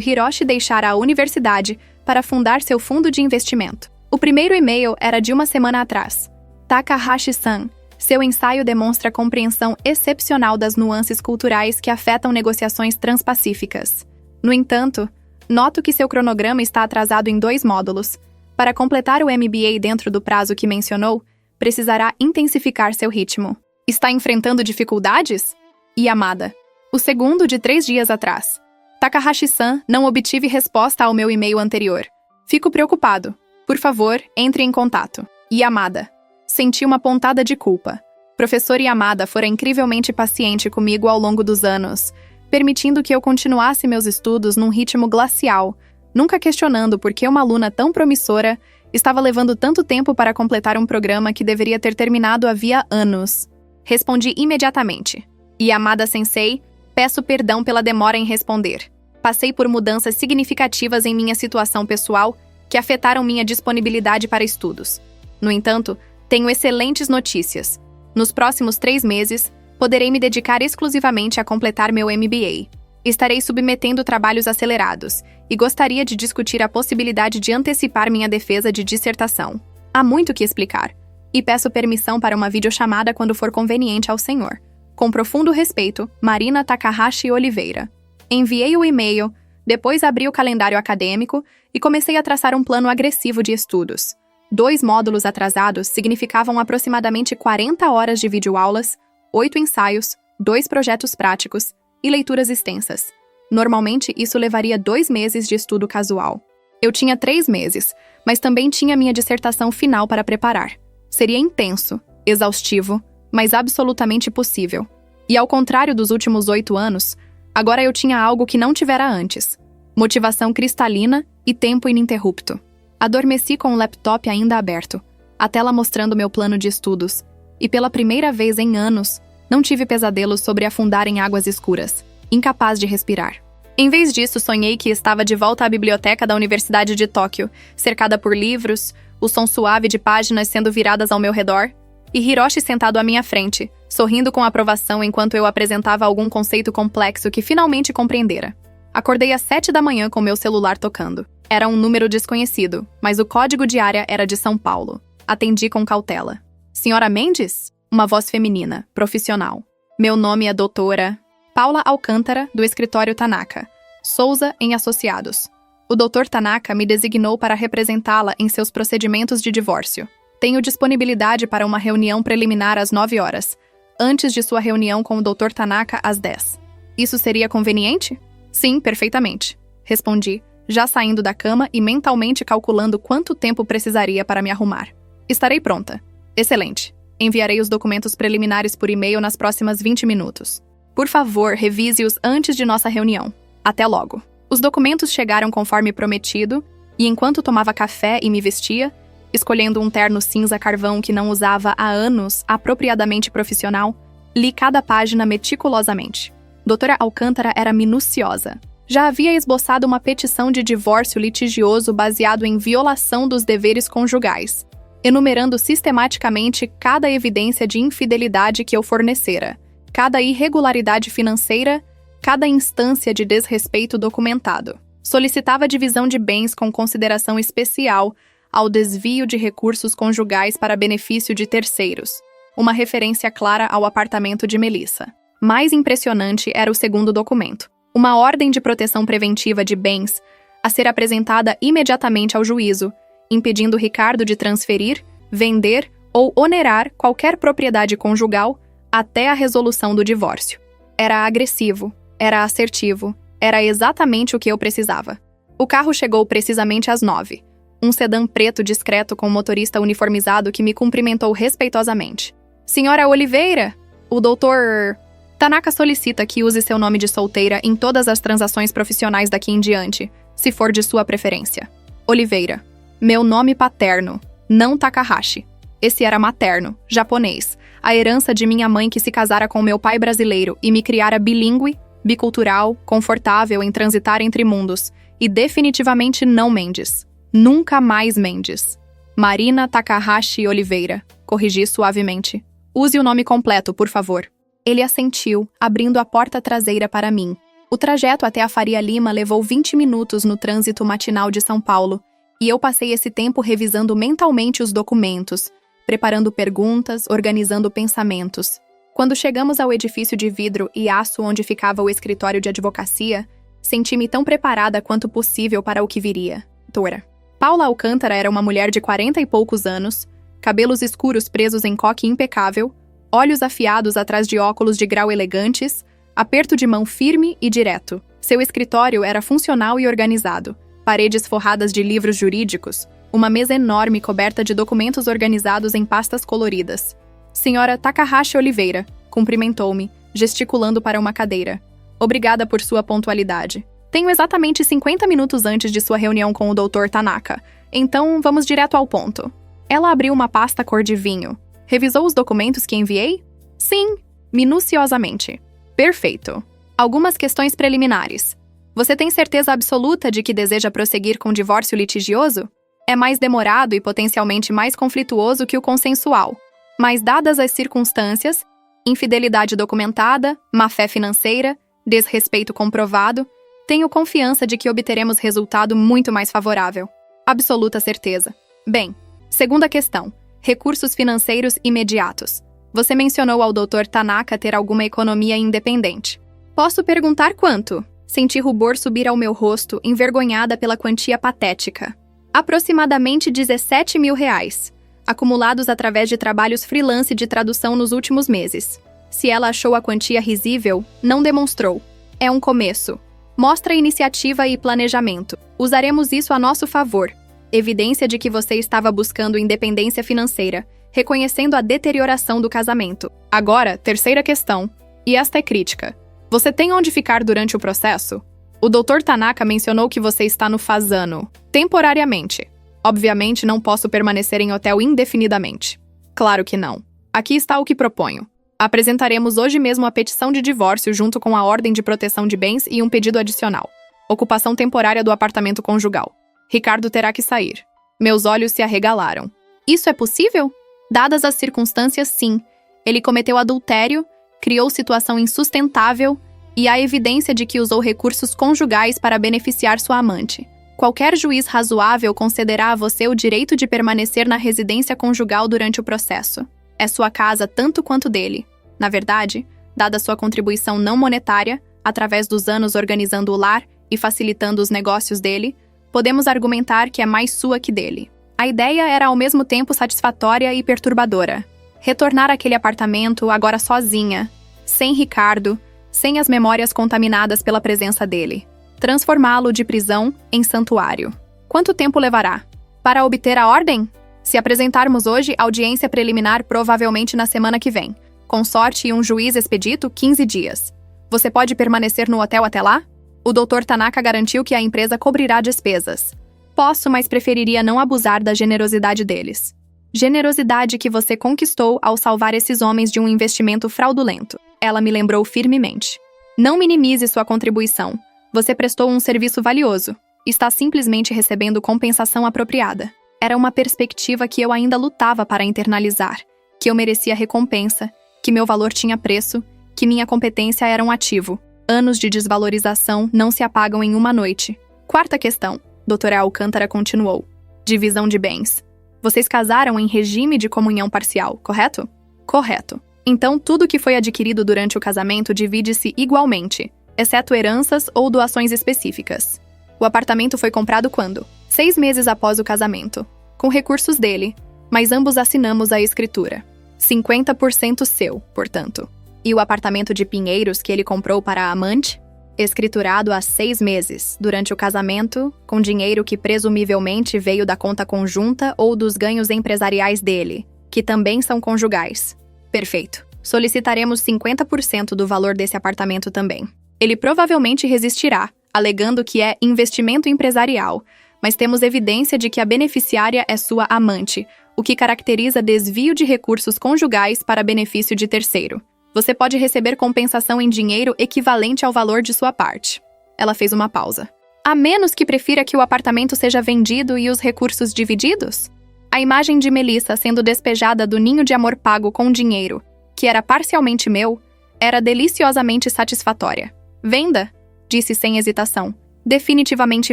Hiroshi deixara a universidade para fundar seu fundo de investimento. O primeiro e-mail era de 1 semana atrás. Takahashi-san, seu ensaio demonstra compreensão excepcional das nuances culturais que afetam negociações transpacíficas. No entanto, noto que seu cronograma está atrasado em 2 módulos. Para completar o MBA dentro do prazo que mencionou, precisará intensificar seu ritmo. Está enfrentando dificuldades? Yamada. O segundo de 3 dias atrás. Takahashi-san, não obtive resposta ao meu e-mail anterior. Fico preocupado. Por favor, entre em contato. Yamada. Senti uma pontada de culpa. Professor Yamada fora incrivelmente paciente comigo ao longo dos anos, permitindo que eu continuasse meus estudos num ritmo glacial, nunca questionando por que uma aluna tão promissora estava levando tanto tempo para completar um programa que deveria ter terminado havia anos. Respondi imediatamente. Yamada-sensei, peço perdão pela demora em responder. Passei por mudanças significativas em minha situação pessoal que afetaram minha disponibilidade para estudos. No entanto, tenho excelentes notícias. Nos próximos 3 meses, poderei me dedicar exclusivamente a completar meu MBA. Estarei submetendo trabalhos acelerados e gostaria de discutir a possibilidade de antecipar minha defesa de dissertação. Há muito que explicar, e peço permissão para uma videochamada quando for conveniente ao senhor. Com profundo respeito, Marina Takahashi Oliveira. Enviei o e-mail Depois abri o calendário acadêmico e comecei a traçar um plano agressivo de estudos. 2 módulos atrasados significavam aproximadamente 40 horas de videoaulas, 8 ensaios, 2 projetos práticos e leituras extensas. Normalmente, isso levaria 2 meses de estudo casual. Eu tinha 3 meses, mas também tinha minha dissertação final para preparar. Seria intenso, exaustivo, mas absolutamente possível. E ao contrário dos últimos 8 anos, agora eu tinha algo que não tivera antes: motivação cristalina e tempo ininterrupto. Adormeci com o laptop ainda aberto, a tela mostrando meu plano de estudos, e pela primeira vez em anos, não tive pesadelos sobre afundar em águas escuras, incapaz de respirar. Em vez disso, sonhei que estava de volta à biblioteca da Universidade de Tóquio, cercada por livros, o som suave de páginas sendo viradas ao meu redor, e Hiroshi sentado à minha frente, sorrindo com aprovação enquanto eu apresentava algum conceito complexo que finalmente compreendera. Acordei às 7 da manhã com meu celular tocando. Era um número desconhecido, mas o código de área era de São Paulo. Atendi com cautela. Senhora Mendes? Uma voz feminina, profissional. Meu nome é doutora Paula Alcântara, do escritório Tanaka. Souza em Associados. O Dr. Tanaka me designou para representá-la em seus procedimentos de divórcio. Tenho disponibilidade para uma reunião preliminar às 9 horas, antes de sua reunião com o Dr. Tanaka às 10. Isso seria conveniente? Sim, perfeitamente. Respondi, já saindo da cama e mentalmente calculando quanto tempo precisaria para me arrumar. Estarei pronta. Excelente. Enviarei os documentos preliminares por e-mail nas próximas 20 minutos. Por favor, revise-os antes de nossa reunião. Até logo. Os documentos chegaram conforme prometido, e enquanto tomava café e me vestia, escolhendo um terno cinza carvão que não usava há anos, apropriadamente profissional, li cada página meticulosamente. Doutora Alcântara era minuciosa. Já havia esboçado uma petição de divórcio litigioso baseado em violação dos deveres conjugais, enumerando sistematicamente cada evidência de infidelidade que eu fornecera, cada irregularidade financeira, cada instância de desrespeito documentado. Solicitava divisão de bens com consideração especial ao desvio de recursos conjugais para benefício de terceiros, uma referência clara ao apartamento de Melissa. Mais impressionante era o segundo documento, uma ordem de proteção preventiva de bens a ser apresentada imediatamente ao juízo, impedindo Ricardo de transferir, vender ou onerar qualquer propriedade conjugal até a resolução do divórcio. Era agressivo, era assertivo, era exatamente o que eu precisava. O carro chegou precisamente às 9. Um sedã preto discreto com motorista uniformizado que me cumprimentou respeitosamente. Senhora Oliveira, o doutor Tanaka solicita que use seu nome de solteira em todas as transações profissionais daqui em diante, se for de sua preferência. Oliveira. Meu nome paterno, não Takahashi. Esse era materno, japonês, a herança de minha mãe que se casara com meu pai brasileiro e me criara bilíngue, bicultural, confortável em transitar entre mundos, e definitivamente não Mendes. Nunca mais Mendes. Marina Takahashi Oliveira, corrigi suavemente. Use o nome completo, por favor. Ele assentiu, abrindo a porta traseira para mim. O trajeto até a Faria Lima levou 20 minutos no trânsito matinal de São Paulo, e eu passei esse tempo revisando mentalmente os documentos, preparando perguntas, organizando pensamentos. Quando chegamos ao edifício de vidro e aço onde ficava o escritório de advocacia, senti-me tão preparada quanto possível para o que viria. Doutora Paula Alcântara era uma mulher de 40 e poucos anos, cabelos escuros presos em coque impecável, olhos afiados atrás de óculos de grau elegantes, aperto de mão firme e direto. Seu escritório era funcional e organizado, paredes forradas de livros jurídicos, uma mesa enorme coberta de documentos organizados em pastas coloridas. Senhora Takahashi Oliveira, cumprimentou-me, gesticulando para uma cadeira. Obrigada por sua pontualidade. Tenho exatamente 50 minutos antes de sua reunião com o Dr. Tanaka, então vamos direto ao ponto. Ela abriu uma pasta cor de vinho. Revisou os documentos que enviei? Sim, minuciosamente. Perfeito. Algumas questões preliminares. Você tem certeza absoluta de que deseja prosseguir com o divórcio litigioso? É mais demorado e potencialmente mais conflituoso que o consensual. Mas dadas as circunstâncias, infidelidade documentada, má-fé financeira, desrespeito comprovado, tenho confiança de que obteremos resultado muito mais favorável. Absoluta certeza. Bem, segunda questão. Recursos financeiros imediatos. Você mencionou ao Dr. Tanaka ter alguma economia independente. Posso perguntar quanto? Senti rubor subir ao meu rosto, envergonhada pela quantia patética. Aproximadamente R$17.000, acumulados através de trabalhos freelance de tradução nos últimos meses. Se ela achou a quantia risível, não demonstrou. É um começo. Mostra iniciativa e planejamento. Usaremos isso a nosso favor. Evidência de que você estava buscando independência financeira, reconhecendo a deterioração do casamento. Agora, terceira questão. E esta é crítica. Você tem onde ficar durante o processo? O Dr. Tanaka mencionou que você está no Fasano, temporariamente. Obviamente, não posso permanecer em hotel indefinidamente. Claro que não. Aqui está o que proponho. Apresentaremos hoje mesmo a petição de divórcio junto com a ordem de proteção de bens e um pedido adicional. Ocupação temporária do apartamento conjugal. Ricardo terá que sair. Meus olhos se arregalaram. Isso é possível? Dadas as circunstâncias, sim. Ele cometeu adultério, criou situação insustentável e há evidência de que usou recursos conjugais para beneficiar sua amante. Qualquer juiz razoável concederá a você o direito de permanecer na residência conjugal durante o processo. É sua casa tanto quanto dele. Na verdade, dada sua contribuição não monetária, através dos anos organizando o lar e facilitando os negócios dele, podemos argumentar que é mais sua que dele. A ideia era ao mesmo tempo satisfatória e perturbadora. Retornar àquele apartamento, agora sozinha, sem Ricardo, sem as memórias contaminadas pela presença dele. Transformá-lo de prisão em santuário. Quanto tempo levará? Para obter a ordem? Se apresentarmos hoje, audiência preliminar provavelmente na semana que vem. Com sorte e um juiz expedito, 15 dias. Você pode permanecer no hotel até lá? O Dr. Tanaka garantiu que a empresa cobrirá despesas. Posso, mas preferiria não abusar da generosidade deles. Generosidade que você conquistou ao salvar esses homens de um investimento fraudulento. Ela me lembrou firmemente. Não minimize sua contribuição. Você prestou um serviço valioso. Está simplesmente recebendo compensação apropriada. Era uma perspectiva que eu ainda lutava para internalizar, que eu merecia recompensa, que meu valor tinha preço, que minha competência era um ativo. Anos de desvalorização não se apagam em uma noite. Quarta questão. Doutora Alcântara continuou. Divisão de bens. Vocês casaram em regime de comunhão parcial, correto? Correto. Então, tudo que foi adquirido durante o casamento divide-se igualmente, exceto heranças ou doações específicas. O apartamento foi comprado quando? 6 meses após o casamento, com recursos dele, mas ambos assinamos a escritura. 50% seu, portanto. E o apartamento de Pinheiros que ele comprou para a amante? Escriturado há 6 meses, durante o casamento, com dinheiro que presumivelmente veio da conta conjunta ou dos ganhos empresariais dele, que também são conjugais. Perfeito. Solicitaremos 50% do valor desse apartamento também. Ele provavelmente resistirá, alegando que é investimento empresarial, mas temos evidência de que a beneficiária é sua amante, o que caracteriza desvio de recursos conjugais para benefício de terceiro. Você pode receber compensação em dinheiro equivalente ao valor de sua parte. Ela fez uma pausa. A menos que prefira que o apartamento seja vendido e os recursos divididos? A imagem de Melissa sendo despejada do ninho de amor pago com dinheiro, que era parcialmente meu, era deliciosamente satisfatória. Venda? Disse sem hesitação. Definitivamente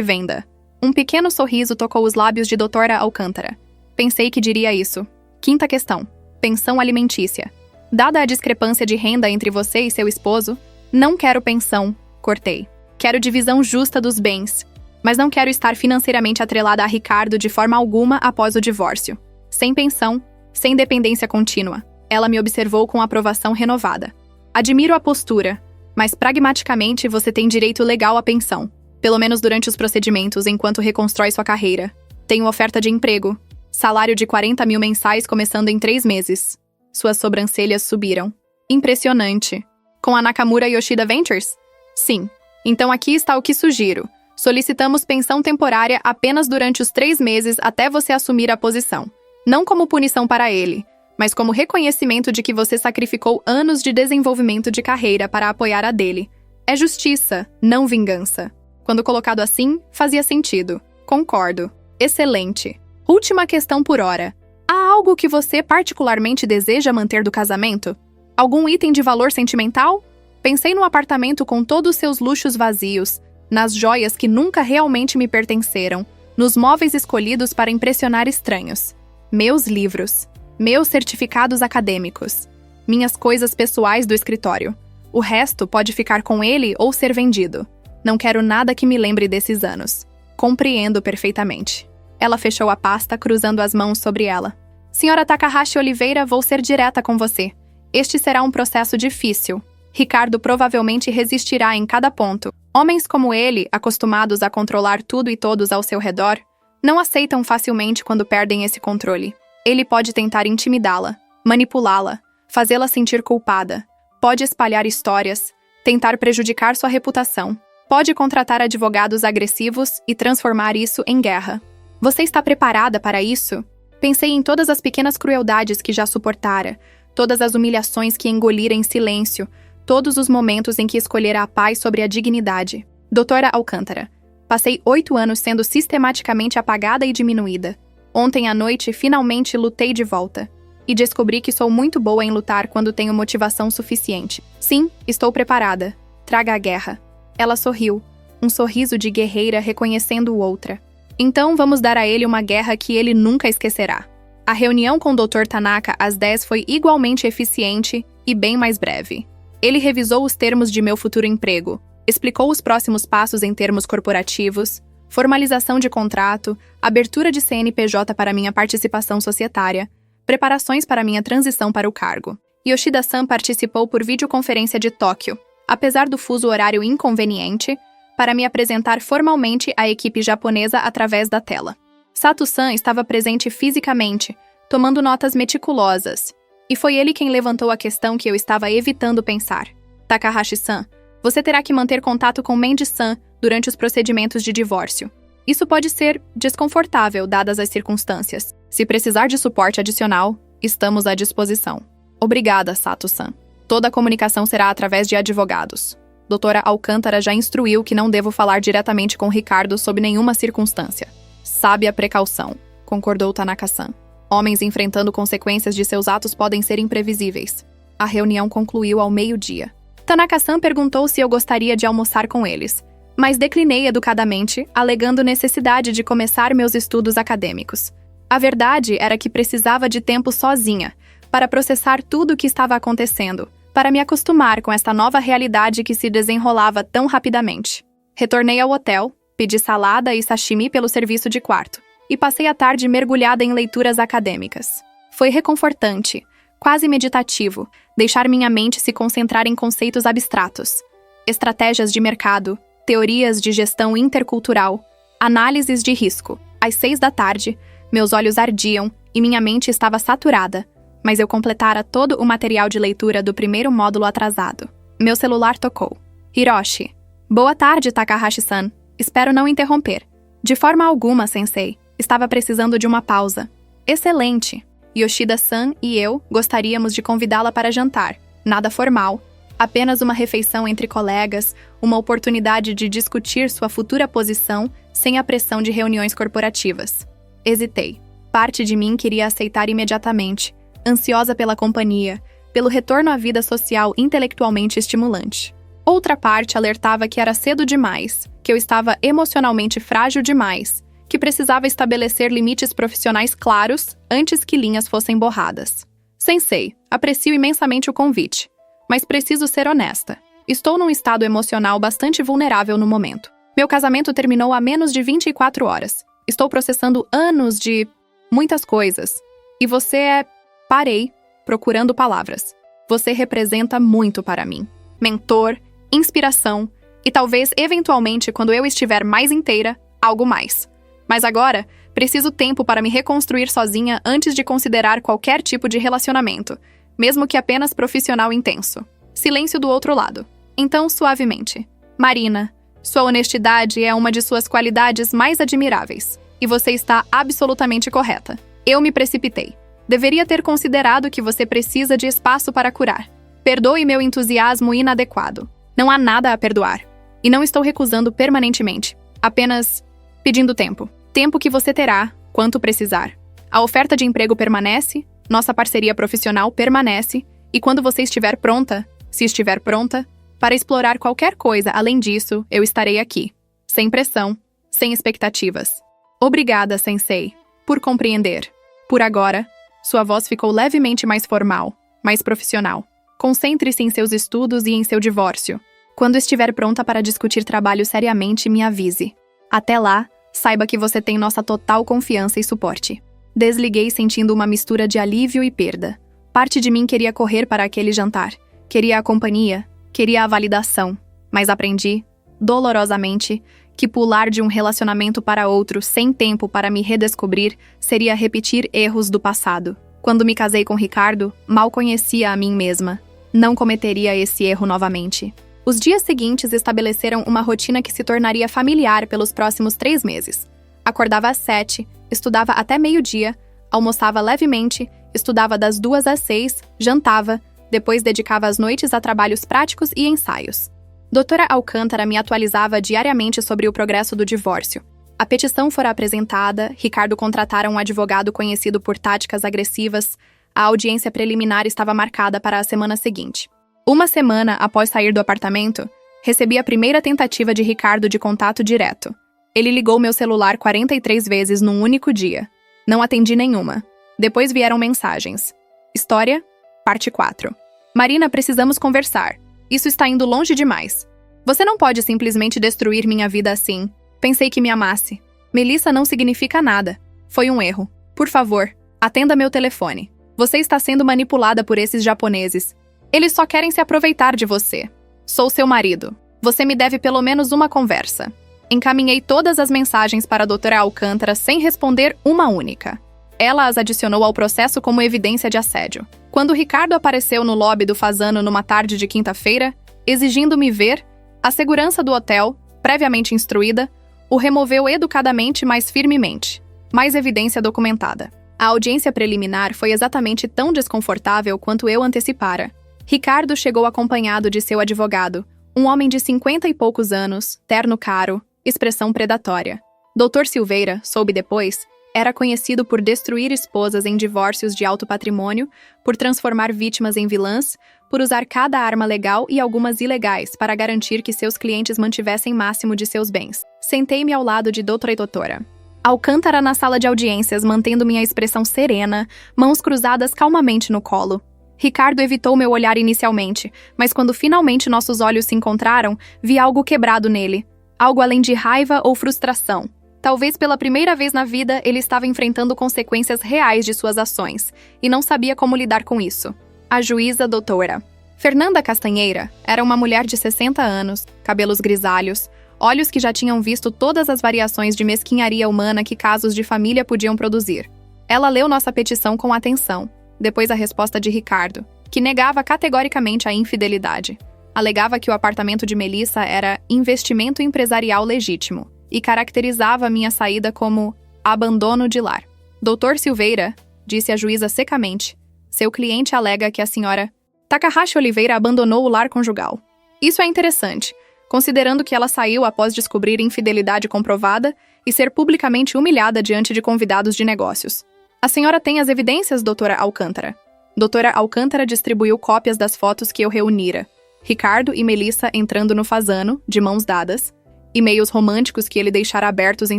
venda. Um pequeno sorriso tocou os lábios de Doutora Alcântara. Pensei que diria isso. Quinta questão. Pensão alimentícia. Dada a discrepância de renda entre você e seu esposo, não quero pensão, cortei. Quero divisão justa dos bens, mas não quero estar financeiramente atrelada a Ricardo de forma alguma após o divórcio. Sem pensão, sem dependência contínua. Ela me observou com aprovação renovada. Admiro a postura, mas pragmaticamente você tem direito legal à pensão, pelo menos durante os procedimentos enquanto reconstrói sua carreira. Tenho oferta de emprego, salário de 40 mil mensais começando em 3 meses. Suas sobrancelhas subiram. Impressionante. Com a Nakamura Yoshida Ventures? Sim. Então aqui está o que sugiro. Solicitamos pensão temporária apenas durante os 3 meses até você assumir a posição. Não como punição para ele, mas como reconhecimento de que você sacrificou anos de desenvolvimento de carreira para apoiar a dele. É justiça, não vingança. Quando colocado assim, fazia sentido. Concordo. Excelente. Última questão por hora. Há algo que você particularmente deseja manter do casamento? Algum item de valor sentimental? Pensei no apartamento com todos seus luxos vazios, nas joias que nunca realmente me pertenceram, nos móveis escolhidos para impressionar estranhos. Meus livros. Meus certificados acadêmicos. Minhas coisas pessoais do escritório. O resto pode ficar com ele ou ser vendido. Não quero nada que me lembre desses anos. Compreendo perfeitamente. Ela fechou a pasta, cruzando as mãos sobre ela. Senhora Takahashi Oliveira, vou ser direta com você. Este será um processo difícil. Ricardo provavelmente resistirá em cada ponto. Homens como ele, acostumados a controlar tudo e todos ao seu redor, não aceitam facilmente quando perdem esse controle. Ele pode tentar intimidá-la, manipulá-la, fazê-la sentir culpada. Pode espalhar histórias, tentar prejudicar sua reputação. Pode contratar advogados agressivos e transformar isso em guerra. Você está preparada para isso? Pensei em todas as pequenas crueldades que já suportara, todas as humilhações que engolira em silêncio, todos os momentos em que escolhera a paz sobre a dignidade. Doutora Alcântara, passei 8 anos sendo sistematicamente apagada e diminuída. Ontem à noite, finalmente lutei de volta. E descobri que sou muito boa em lutar quando tenho motivação suficiente. Sim, estou preparada. Traga a guerra. Ela sorriu, um sorriso de guerreira reconhecendo outra. Então vamos dar a ele uma guerra que ele nunca esquecerá. A reunião com o Dr. Tanaka às 10 foi igualmente eficiente e bem mais breve. Ele revisou os termos de meu futuro emprego, explicou os próximos passos em termos corporativos, formalização de contrato, abertura de CNPJ para minha participação societária, preparações para minha transição para o cargo. Yoshida-san participou por videoconferência de Tóquio, apesar do fuso horário inconveniente, para me apresentar formalmente à equipe japonesa através da tela. Sato-san estava presente fisicamente, tomando notas meticulosas, e foi ele quem levantou a questão que eu estava evitando pensar. Takahashi-san, você terá que manter contato com Mendes-san durante os procedimentos de divórcio. Isso pode ser desconfortável, dadas as circunstâncias. Se precisar de suporte adicional, estamos à disposição. Obrigada, Sato-san. Toda a comunicação será através de advogados. Doutora Alcântara já instruiu que não devo falar diretamente com Ricardo sob nenhuma circunstância. Sábia precaução, concordou Tanaka-san. Homens enfrentando consequências de seus atos podem ser imprevisíveis. A reunião concluiu ao meio-dia. Tanaka-san perguntou se eu gostaria de almoçar com eles, mas declinei educadamente, alegando necessidade de começar meus estudos acadêmicos. A verdade era que precisava de tempo sozinha, para processar tudo o que estava acontecendo, para me acostumar com esta nova realidade que se desenrolava tão rapidamente. Retornei ao hotel, pedi salada e sashimi pelo serviço de quarto, e passei a tarde mergulhada em leituras acadêmicas. Foi reconfortante, quase meditativo, deixar minha mente se concentrar em conceitos abstratos, estratégias de mercado, teorias de gestão intercultural, análises de risco. Às 6 da tarde, meus olhos ardiam e minha mente estava saturada, mas eu completara todo o material de leitura do primeiro módulo atrasado. Meu celular tocou. Hiroshi. Boa tarde, Takahashi-san. Espero não interromper. De forma alguma, sensei. Estava precisando de uma pausa. Excelente. Yoshida-san e eu gostaríamos de convidá-la para jantar. Nada formal. Apenas uma refeição entre colegas, uma oportunidade de discutir sua futura posição sem a pressão de reuniões corporativas. Hesitei. Parte de mim queria aceitar imediatamente, ansiosa pela companhia, pelo retorno à vida social intelectualmente estimulante. Outra parte alertava que era cedo demais, que eu estava emocionalmente frágil demais, que precisava estabelecer limites profissionais claros antes que linhas fossem borradas. Sensei, aprecio imensamente o convite, mas preciso ser honesta. Estou num estado emocional bastante vulnerável no momento. Meu casamento terminou há menos de 24 horas. Estou processando anos de muitas coisas. E você é... Parei, procurando palavras. Você representa muito para mim. Mentor, inspiração e talvez, eventualmente, quando eu estiver mais inteira, algo mais. Mas agora, preciso tempo para me reconstruir sozinha antes de considerar qualquer tipo de relacionamento, mesmo que apenas profissional intenso. Silêncio do outro lado. Então, suavemente. Marina, sua honestidade é uma de suas qualidades mais admiráveis. E você está absolutamente correta. Eu me precipitei. Deveria ter considerado que você precisa de espaço para curar. Perdoe meu entusiasmo inadequado. Não há nada a perdoar. E não estou recusando permanentemente. Apenas pedindo tempo. Tempo que você terá, quanto precisar. A oferta de emprego permanece, nossa parceria profissional permanece, e quando você estiver pronta, se estiver pronta, para explorar qualquer coisa além disso, eu estarei aqui. Sem pressão, sem expectativas. Obrigada, sensei, por compreender. Por agora, sua voz ficou levemente mais formal, mais profissional. Concentre-se em seus estudos e em seu divórcio. Quando estiver pronta para discutir trabalho seriamente, me avise. Até lá, saiba que você tem nossa total confiança e suporte. Desliguei sentindo uma mistura de alívio e perda. Parte de mim queria correr para aquele jantar. Queria a companhia, queria a validação. Mas aprendi, dolorosamente, que pular de um relacionamento para outro sem tempo para me redescobrir seria repetir erros do passado. Quando me casei com Ricardo, mal conhecia a mim mesma. Não cometeria esse erro novamente. Os dias seguintes estabeleceram uma rotina que se tornaria familiar pelos próximos 3 meses. Acordava às 7, estudava até meio-dia, almoçava levemente, estudava das 2 às 6, jantava, depois dedicava as noites a trabalhos práticos e ensaios. Doutora Alcântara me atualizava diariamente sobre o progresso do divórcio. A petição fora apresentada, Ricardo contratara um advogado conhecido por táticas agressivas, a audiência preliminar estava marcada para a semana seguinte. Uma semana após sair do apartamento, recebi a primeira tentativa de Ricardo de contato direto. Ele ligou meu celular 43 vezes num único dia. Não atendi nenhuma. Depois vieram mensagens. História, parte 4. Marina, precisamos conversar. Isso está indo longe demais. Você não pode simplesmente destruir minha vida assim. Pensei que me amasse. Melissa não significa nada. Foi um erro. Por favor, atenda meu telefone. Você está sendo manipulada por esses japoneses. Eles só querem se aproveitar de você. Sou seu marido. Você me deve pelo menos uma conversa. Encaminhei todas as mensagens para a doutora Alcântara sem responder uma única. Ela as adicionou ao processo como evidência de assédio. Quando Ricardo apareceu no lobby do Fasano numa tarde de quinta-feira, exigindo me ver, a segurança do hotel, previamente instruída, o removeu educadamente, mas firmemente. Mais evidência documentada. A audiência preliminar foi exatamente tão desconfortável quanto eu antecipara. Ricardo chegou acompanhado de seu advogado, um homem de 50 e poucos anos, terno caro, expressão predatória. Dr. Silveira, soube depois, era conhecido por destruir esposas em divórcios de alto patrimônio, por transformar vítimas em vilãs, por usar cada arma legal e algumas ilegais para garantir que seus clientes mantivessem máximo de seus bens. Sentei-me ao lado de doutora e doutora Alcântara na sala de audiências, mantendo minha expressão serena, mãos cruzadas calmamente no colo. Ricardo evitou meu olhar inicialmente, mas quando finalmente nossos olhos se encontraram, vi algo quebrado nele. Algo além de raiva ou frustração. Talvez pela primeira vez na vida ele estava enfrentando consequências reais de suas ações, e não sabia como lidar com isso. A juíza doutora Fernanda Castanheira era uma mulher de 60 anos, cabelos grisalhos, olhos que já tinham visto todas as variações de mesquinharia humana que casos de família podiam produzir. Ela leu nossa petição com atenção, depois a resposta de Ricardo, que negava categoricamente a infidelidade. Alegava que o apartamento de Melissa era investimento empresarial legítimo e caracterizava minha saída como abandono de lar. Dr. Silveira, disse a juíza secamente, seu cliente alega que a senhora Takahashi Oliveira abandonou o lar conjugal. Isso é interessante, considerando que ela saiu após descobrir infidelidade comprovada e ser publicamente humilhada diante de convidados de negócios. A senhora tem as evidências, doutora Alcântara? Doutora Alcântara distribuiu cópias das fotos que eu reunira. Ricardo e Melissa entrando no Fasano, de mãos dadas, e-mails românticos que ele deixara abertos em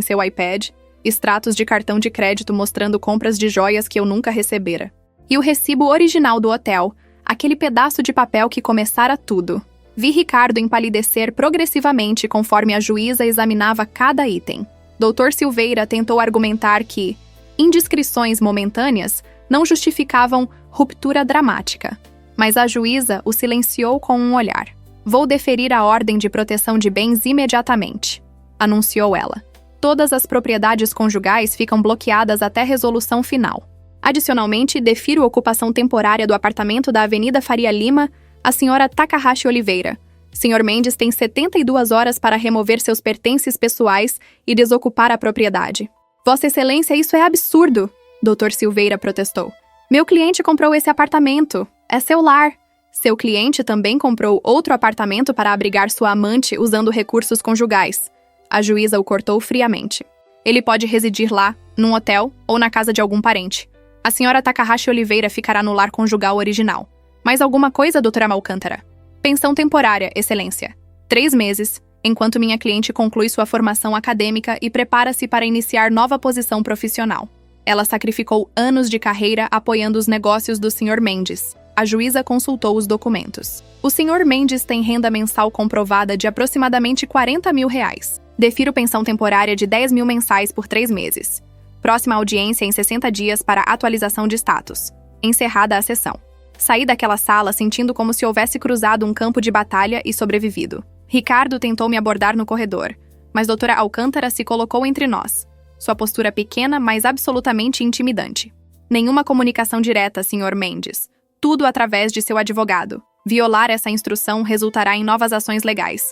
seu iPad, extratos de cartão de crédito mostrando compras de joias que eu nunca recebera. E o recibo original do hotel, aquele pedaço de papel que começara tudo. Vi Ricardo empalidecer progressivamente conforme a juíza examinava cada item. Dr. Silveira tentou argumentar que indiscrições momentâneas não justificavam ruptura dramática, mas a juíza o silenciou com um olhar. Vou deferir a ordem de proteção de bens imediatamente, anunciou ela. Todas as propriedades conjugais ficam bloqueadas até resolução final. Adicionalmente, defiro a ocupação temporária do apartamento da Avenida Faria Lima à senhora Takahashi Oliveira. Sr. Mendes tem 72 horas para remover seus pertences pessoais e desocupar a propriedade. Vossa Excelência, isso é absurdo, Dr. Silveira protestou. Meu cliente comprou esse apartamento. É seu lar. Seu cliente também comprou outro apartamento para abrigar sua amante usando recursos conjugais. A juíza o cortou friamente. Ele pode residir lá, num hotel ou na casa de algum parente. A senhora Takahashi Oliveira ficará no lar conjugal original. Mais alguma coisa, doutora Alcântara? Pensão temporária, Excelência. 3 meses, enquanto minha cliente conclui sua formação acadêmica e prepara-se para iniciar nova posição profissional. Ela sacrificou anos de carreira apoiando os negócios do Sr. Mendes. A juíza consultou os documentos. O Sr. Mendes tem renda mensal comprovada de aproximadamente R$40 mil. Defiro pensão temporária de 10 mil mensais por 3 meses. Próxima audiência em 60 dias para atualização de status. Encerrada a sessão. Saí daquela sala sentindo como se houvesse cruzado um campo de batalha e sobrevivido. Ricardo tentou me abordar no corredor, mas doutora Alcântara se colocou entre nós. Sua postura pequena, mas absolutamente intimidante. Nenhuma comunicação direta, Sr. Mendes. Tudo através de seu advogado. Violar essa instrução resultará em novas ações legais.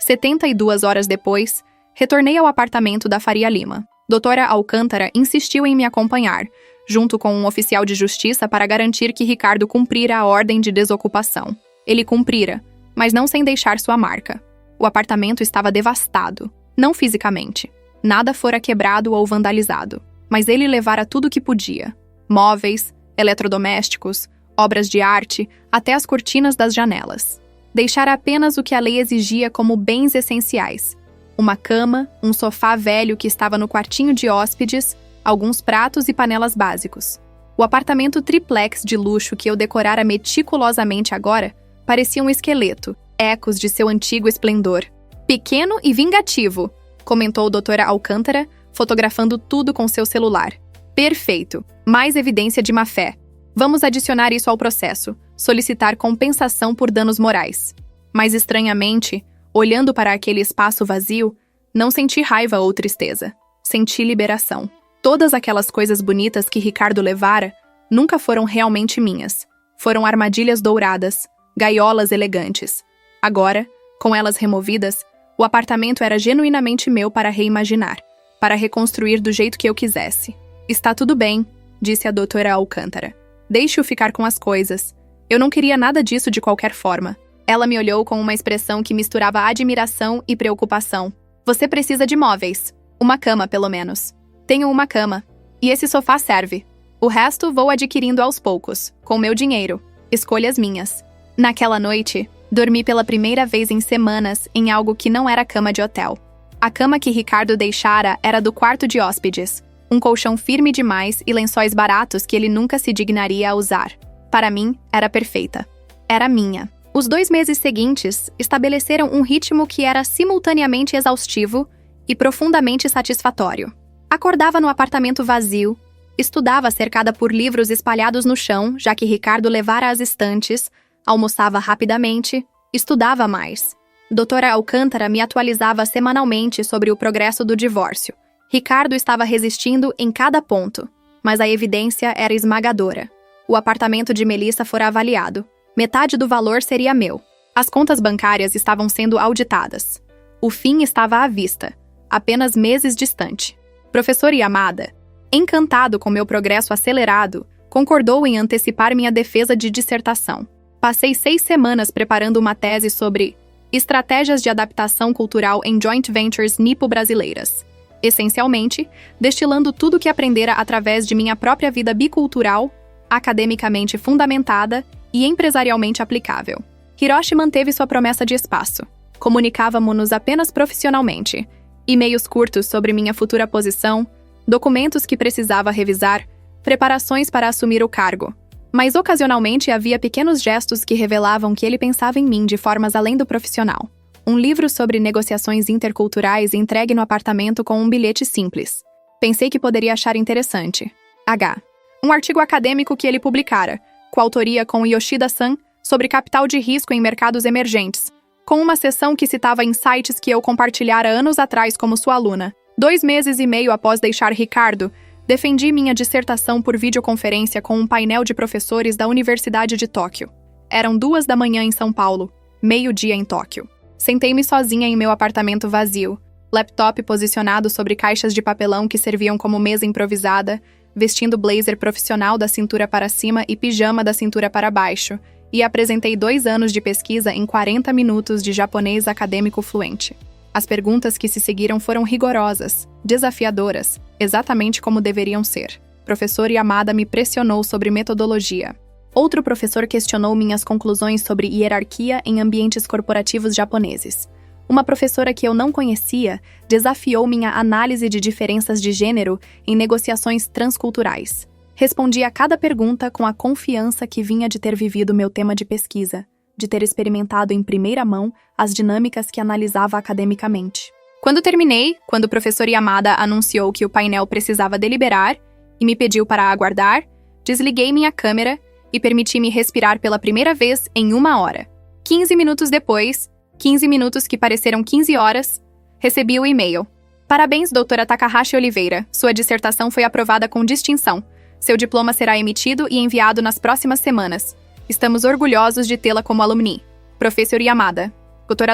72 horas depois, retornei ao apartamento da Faria Lima. Doutora Alcântara insistiu em me acompanhar, junto com um oficial de justiça para garantir que Ricardo cumprira a ordem de desocupação. Ele cumprira, mas não sem deixar sua marca. O apartamento estava devastado, não fisicamente. Nada fora quebrado ou vandalizado, mas ele levara tudo o que podia. Móveis, eletrodomésticos, obras de arte, até as cortinas das janelas. Deixara apenas o que a lei exigia como bens essenciais. Uma cama, um sofá velho que estava no quartinho de hóspedes, alguns pratos e panelas básicos. O apartamento triplex de luxo que eu decorara meticulosamente agora parecia um esqueleto, ecos de seu antigo esplendor. Pequeno e vingativo, comentou doutora Alcântara, fotografando tudo com seu celular. Perfeito. Mais evidência de má-fé. Vamos adicionar isso ao processo. Solicitar compensação por danos morais. Mas estranhamente, olhando para aquele espaço vazio, não senti raiva ou tristeza. Senti liberação. Todas aquelas coisas bonitas que Ricardo levara nunca foram realmente minhas. Foram armadilhas douradas, gaiolas elegantes. Agora, com elas removidas, o apartamento era genuinamente meu para reimaginar, para reconstruir do jeito que eu quisesse. Está tudo bem, disse a doutora Alcântara. Deixe-o ficar com as coisas. Eu não queria nada disso de qualquer forma. Ela me olhou com uma expressão que misturava admiração e preocupação. Você precisa de móveis. Uma cama, pelo menos. Tenho uma cama. E esse sofá serve. O resto vou adquirindo aos poucos, com meu dinheiro. Escolhas minhas. Naquela noite, dormi pela primeira vez em semanas em algo que não era cama de hotel. A cama que Ricardo deixara era do quarto de hóspedes. Um colchão firme demais e lençóis baratos que ele nunca se dignaria a usar. Para mim, era perfeita. Era minha. Os 2 meses seguintes estabeleceram um ritmo que era simultaneamente exaustivo e profundamente satisfatório. Acordava no apartamento vazio, estudava cercada por livros espalhados no chão, já que Ricardo levara às estantes, almoçava rapidamente, estudava mais. Doutora Alcântara me atualizava semanalmente sobre o progresso do divórcio. Ricardo estava resistindo em cada ponto, mas a evidência era esmagadora. O apartamento de Melissa fora avaliado. Metade do valor seria meu. As contas bancárias estavam sendo auditadas. O fim estava à vista, apenas meses distante. Professor Yamada, encantado com meu progresso acelerado, concordou em antecipar minha defesa de dissertação. Passei 6 semanas preparando uma tese sobre estratégias de adaptação cultural em joint ventures nipo-brasileiras. Essencialmente, destilando tudo o que aprendera através de minha própria vida bicultural, academicamente fundamentada e empresarialmente aplicável. Hiroshi manteve sua promessa de espaço. Comunicávamos-nos apenas profissionalmente. E-mails curtos sobre minha futura posição, documentos que precisava revisar, preparações para assumir o cargo. Mas ocasionalmente havia pequenos gestos que revelavam que ele pensava em mim de formas além do profissional. Um livro sobre negociações interculturais entregue no apartamento com um bilhete simples. Pensei que poderia achar interessante. H. Um artigo acadêmico que ele publicara, coautoria com Yoshida-san, sobre capital de risco em mercados emergentes, com uma seção que citava insights que eu compartilhara anos atrás como sua aluna. 2 meses e meio após deixar Ricardo, defendi minha dissertação por videoconferência com um painel de professores da Universidade de Tóquio. Eram 2 da manhã em São Paulo, meio-dia em Tóquio. Sentei-me sozinha em meu apartamento vazio, laptop posicionado sobre caixas de papelão que serviam como mesa improvisada, vestindo blazer profissional da cintura para cima e pijama da cintura para baixo, e apresentei 2 anos de pesquisa em 40 minutos de japonês acadêmico fluente. As perguntas que se seguiram foram rigorosas, desafiadoras, exatamente como deveriam ser. Professor Yamada me pressionou sobre metodologia. Outro professor questionou minhas conclusões sobre hierarquia em ambientes corporativos japoneses. Uma professora que eu não conhecia desafiou minha análise de diferenças de gênero em negociações transculturais. Respondi a cada pergunta com a confiança que vinha de ter vivido meu tema de pesquisa, de ter experimentado em primeira mão as dinâmicas que analisava academicamente. Quando terminei, quando o professor Yamada anunciou que o painel precisava deliberar e me pediu para aguardar, desliguei minha câmera e permiti-me respirar pela primeira vez em 1 hora. 15 minutos depois, 15 minutos que pareceram 15 horas, recebi o e-mail. Parabéns, doutora Takahashi Oliveira. Sua dissertação foi aprovada com distinção. Seu diploma será emitido e enviado nas próximas semanas. Estamos orgulhosos de tê-la como alumni. Professor Yamada.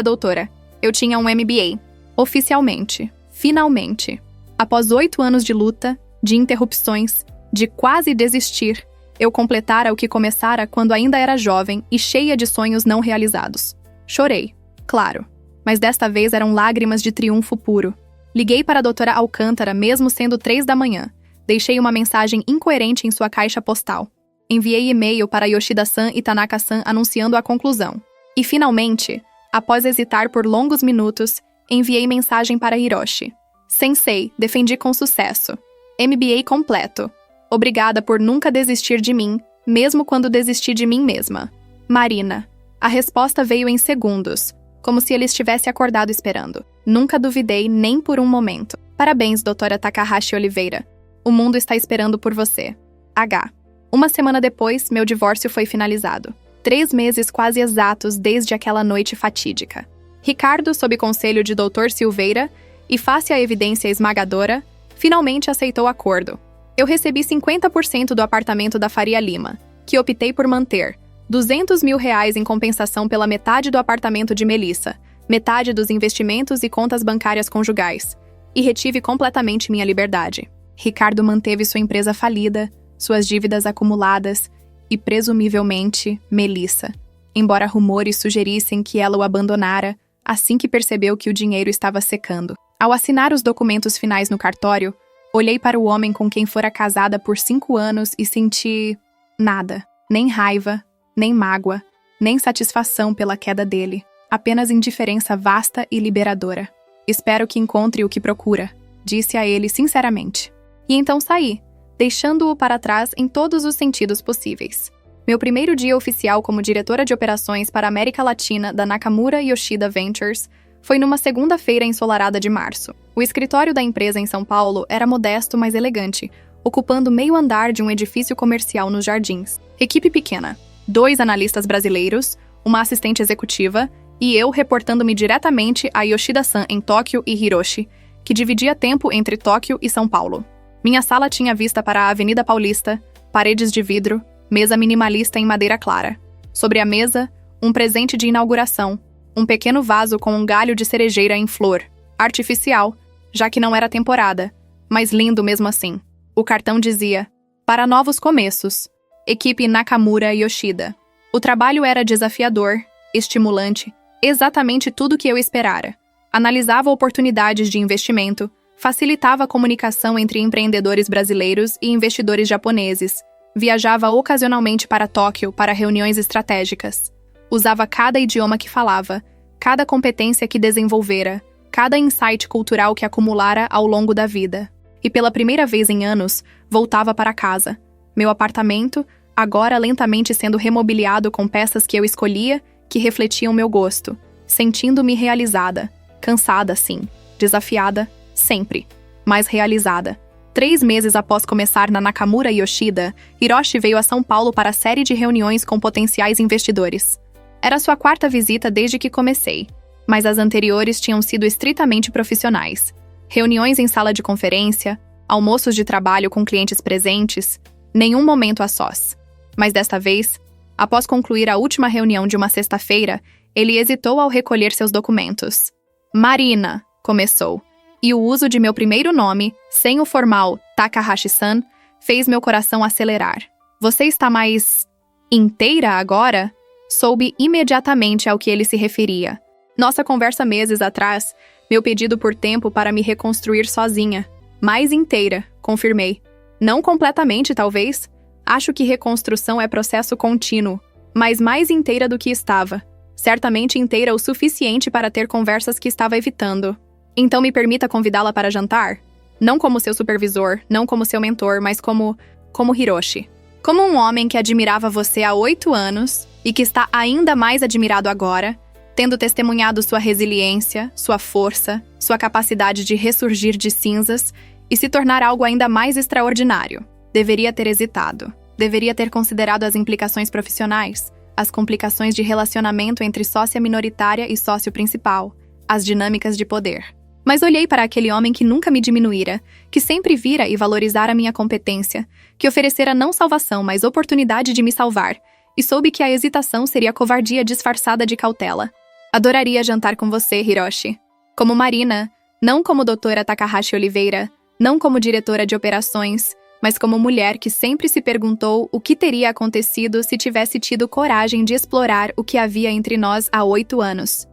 Doutora, eu tinha um MBA. Oficialmente. Finalmente. Após 8 anos de luta, de interrupções, de quase desistir, eu completara o que começara quando ainda era jovem e cheia de sonhos não realizados. Chorei, claro, mas desta vez eram lágrimas de triunfo puro. Liguei para a doutora Alcântara mesmo sendo 3 da manhã. Deixei uma mensagem incoerente em sua caixa postal. Enviei e-mail para Yoshida-san e Tanaka-san anunciando a conclusão. E finalmente, após hesitar por longos minutos, enviei mensagem para Hiroshi. Sensei, defendi com sucesso. MBA completo. Obrigada por nunca desistir de mim, mesmo quando desisti de mim mesma. Marina. A resposta veio em segundos, como se ele estivesse acordado esperando. Nunca duvidei nem por um momento. Parabéns, doutora Takahashi Oliveira. O mundo está esperando por você. H. 1 semana depois, meu divórcio foi finalizado. 3 meses quase exatos desde aquela noite fatídica. Ricardo, sob conselho de Dr. Silveira, e face à evidência esmagadora, finalmente aceitou o acordo. Eu recebi 50% do apartamento da Faria Lima, que optei por manter, R$200 mil em compensação pela metade do apartamento de Melissa, metade dos investimentos e contas bancárias conjugais, e retive completamente minha liberdade. Ricardo manteve sua empresa falida, suas dívidas acumuladas e, presumivelmente, Melissa, embora rumores sugerissem que ela o abandonara assim que percebeu que o dinheiro estava secando. Ao assinar os documentos finais no cartório, olhei para o homem com quem fora casada por 5 anos e senti nada, nem raiva, nem mágoa, nem satisfação pela queda dele, apenas indiferença vasta e liberadora. Espero que encontre o que procura, disse a ele sinceramente. E então saí, deixando-o para trás em todos os sentidos possíveis. Meu primeiro dia oficial como diretora de operações para a América Latina da Nakamura Yoshida Ventures foi numa segunda-feira ensolarada de março. O escritório da empresa em São Paulo era modesto, mas elegante, ocupando meio andar de um edifício comercial nos jardins. Equipe pequena. 2 analistas brasileiros, uma assistente executiva e eu reportando-me diretamente a Yoshida-san em Tóquio e Hiroshi, que dividia tempo entre Tóquio e São Paulo. Minha sala tinha vista para a Avenida Paulista, paredes de vidro, mesa minimalista em madeira clara. Sobre a mesa, um presente de inauguração, um pequeno vaso com um galho de cerejeira em flor, artificial, já que não era temporada, mas lindo mesmo assim. O cartão dizia: para novos começos, equipe Nakamura Yoshida. O trabalho era desafiador, estimulante, exatamente tudo o que eu esperara. Analisava oportunidades de investimento, facilitava a comunicação entre empreendedores brasileiros e investidores japoneses, viajava ocasionalmente para Tóquio para reuniões estratégicas. Usava cada idioma que falava, cada competência que desenvolvera, cada insight cultural que acumulara ao longo da vida. E pela primeira vez em anos, voltava para casa. Meu apartamento, agora lentamente sendo remobiliado com peças que eu escolhia, que refletiam meu gosto, sentindo-me realizada, cansada sim, desafiada, sempre, mas realizada. 3 meses após começar na Nakamura Yoshida, Hiroshi veio a São Paulo para a série de reuniões com potenciais investidores. Era sua 4ª visita desde que comecei, mas as anteriores tinham sido estritamente profissionais. Reuniões em sala de conferência, almoços de trabalho com clientes presentes, nenhum momento a sós. Mas desta vez, após concluir a última reunião de uma sexta-feira, ele hesitou ao recolher seus documentos. Marina, começou. E o uso de meu primeiro nome, sem o formal Takahashi-san, fez meu coração acelerar. Você está mais inteira agora? Soube imediatamente ao que ele se referia. Nossa conversa meses atrás, meu pedido por tempo para me reconstruir sozinha. Mais inteira, confirmei. Não completamente, talvez. Acho que reconstrução é processo contínuo, mas mais inteira do que estava. Certamente inteira o suficiente para ter conversas que estava evitando. Então me permita convidá-la para jantar? Não como seu supervisor, não como seu mentor, mas como como Hiroshi. Como um homem que admirava você há 8 anos e que está ainda mais admirado agora, tendo testemunhado sua resiliência, sua força, sua capacidade de ressurgir de cinzas e se tornar algo ainda mais extraordinário. Deveria ter hesitado. Deveria ter considerado as implicações profissionais, as complicações de relacionamento entre sócia minoritária e sócio principal, as dinâmicas de poder. Mas olhei para aquele homem que nunca me diminuíra, que sempre vira e valorizara minha competência, que oferecera não salvação, mas oportunidade de me salvar, e soube que a hesitação seria covardia disfarçada de cautela. Adoraria jantar com você, Hiroshi. Como Marina, não como doutora Takahashi Oliveira, não como diretora de operações, mas como mulher que sempre se perguntou o que teria acontecido se tivesse tido coragem de explorar o que havia entre nós há 8 anos.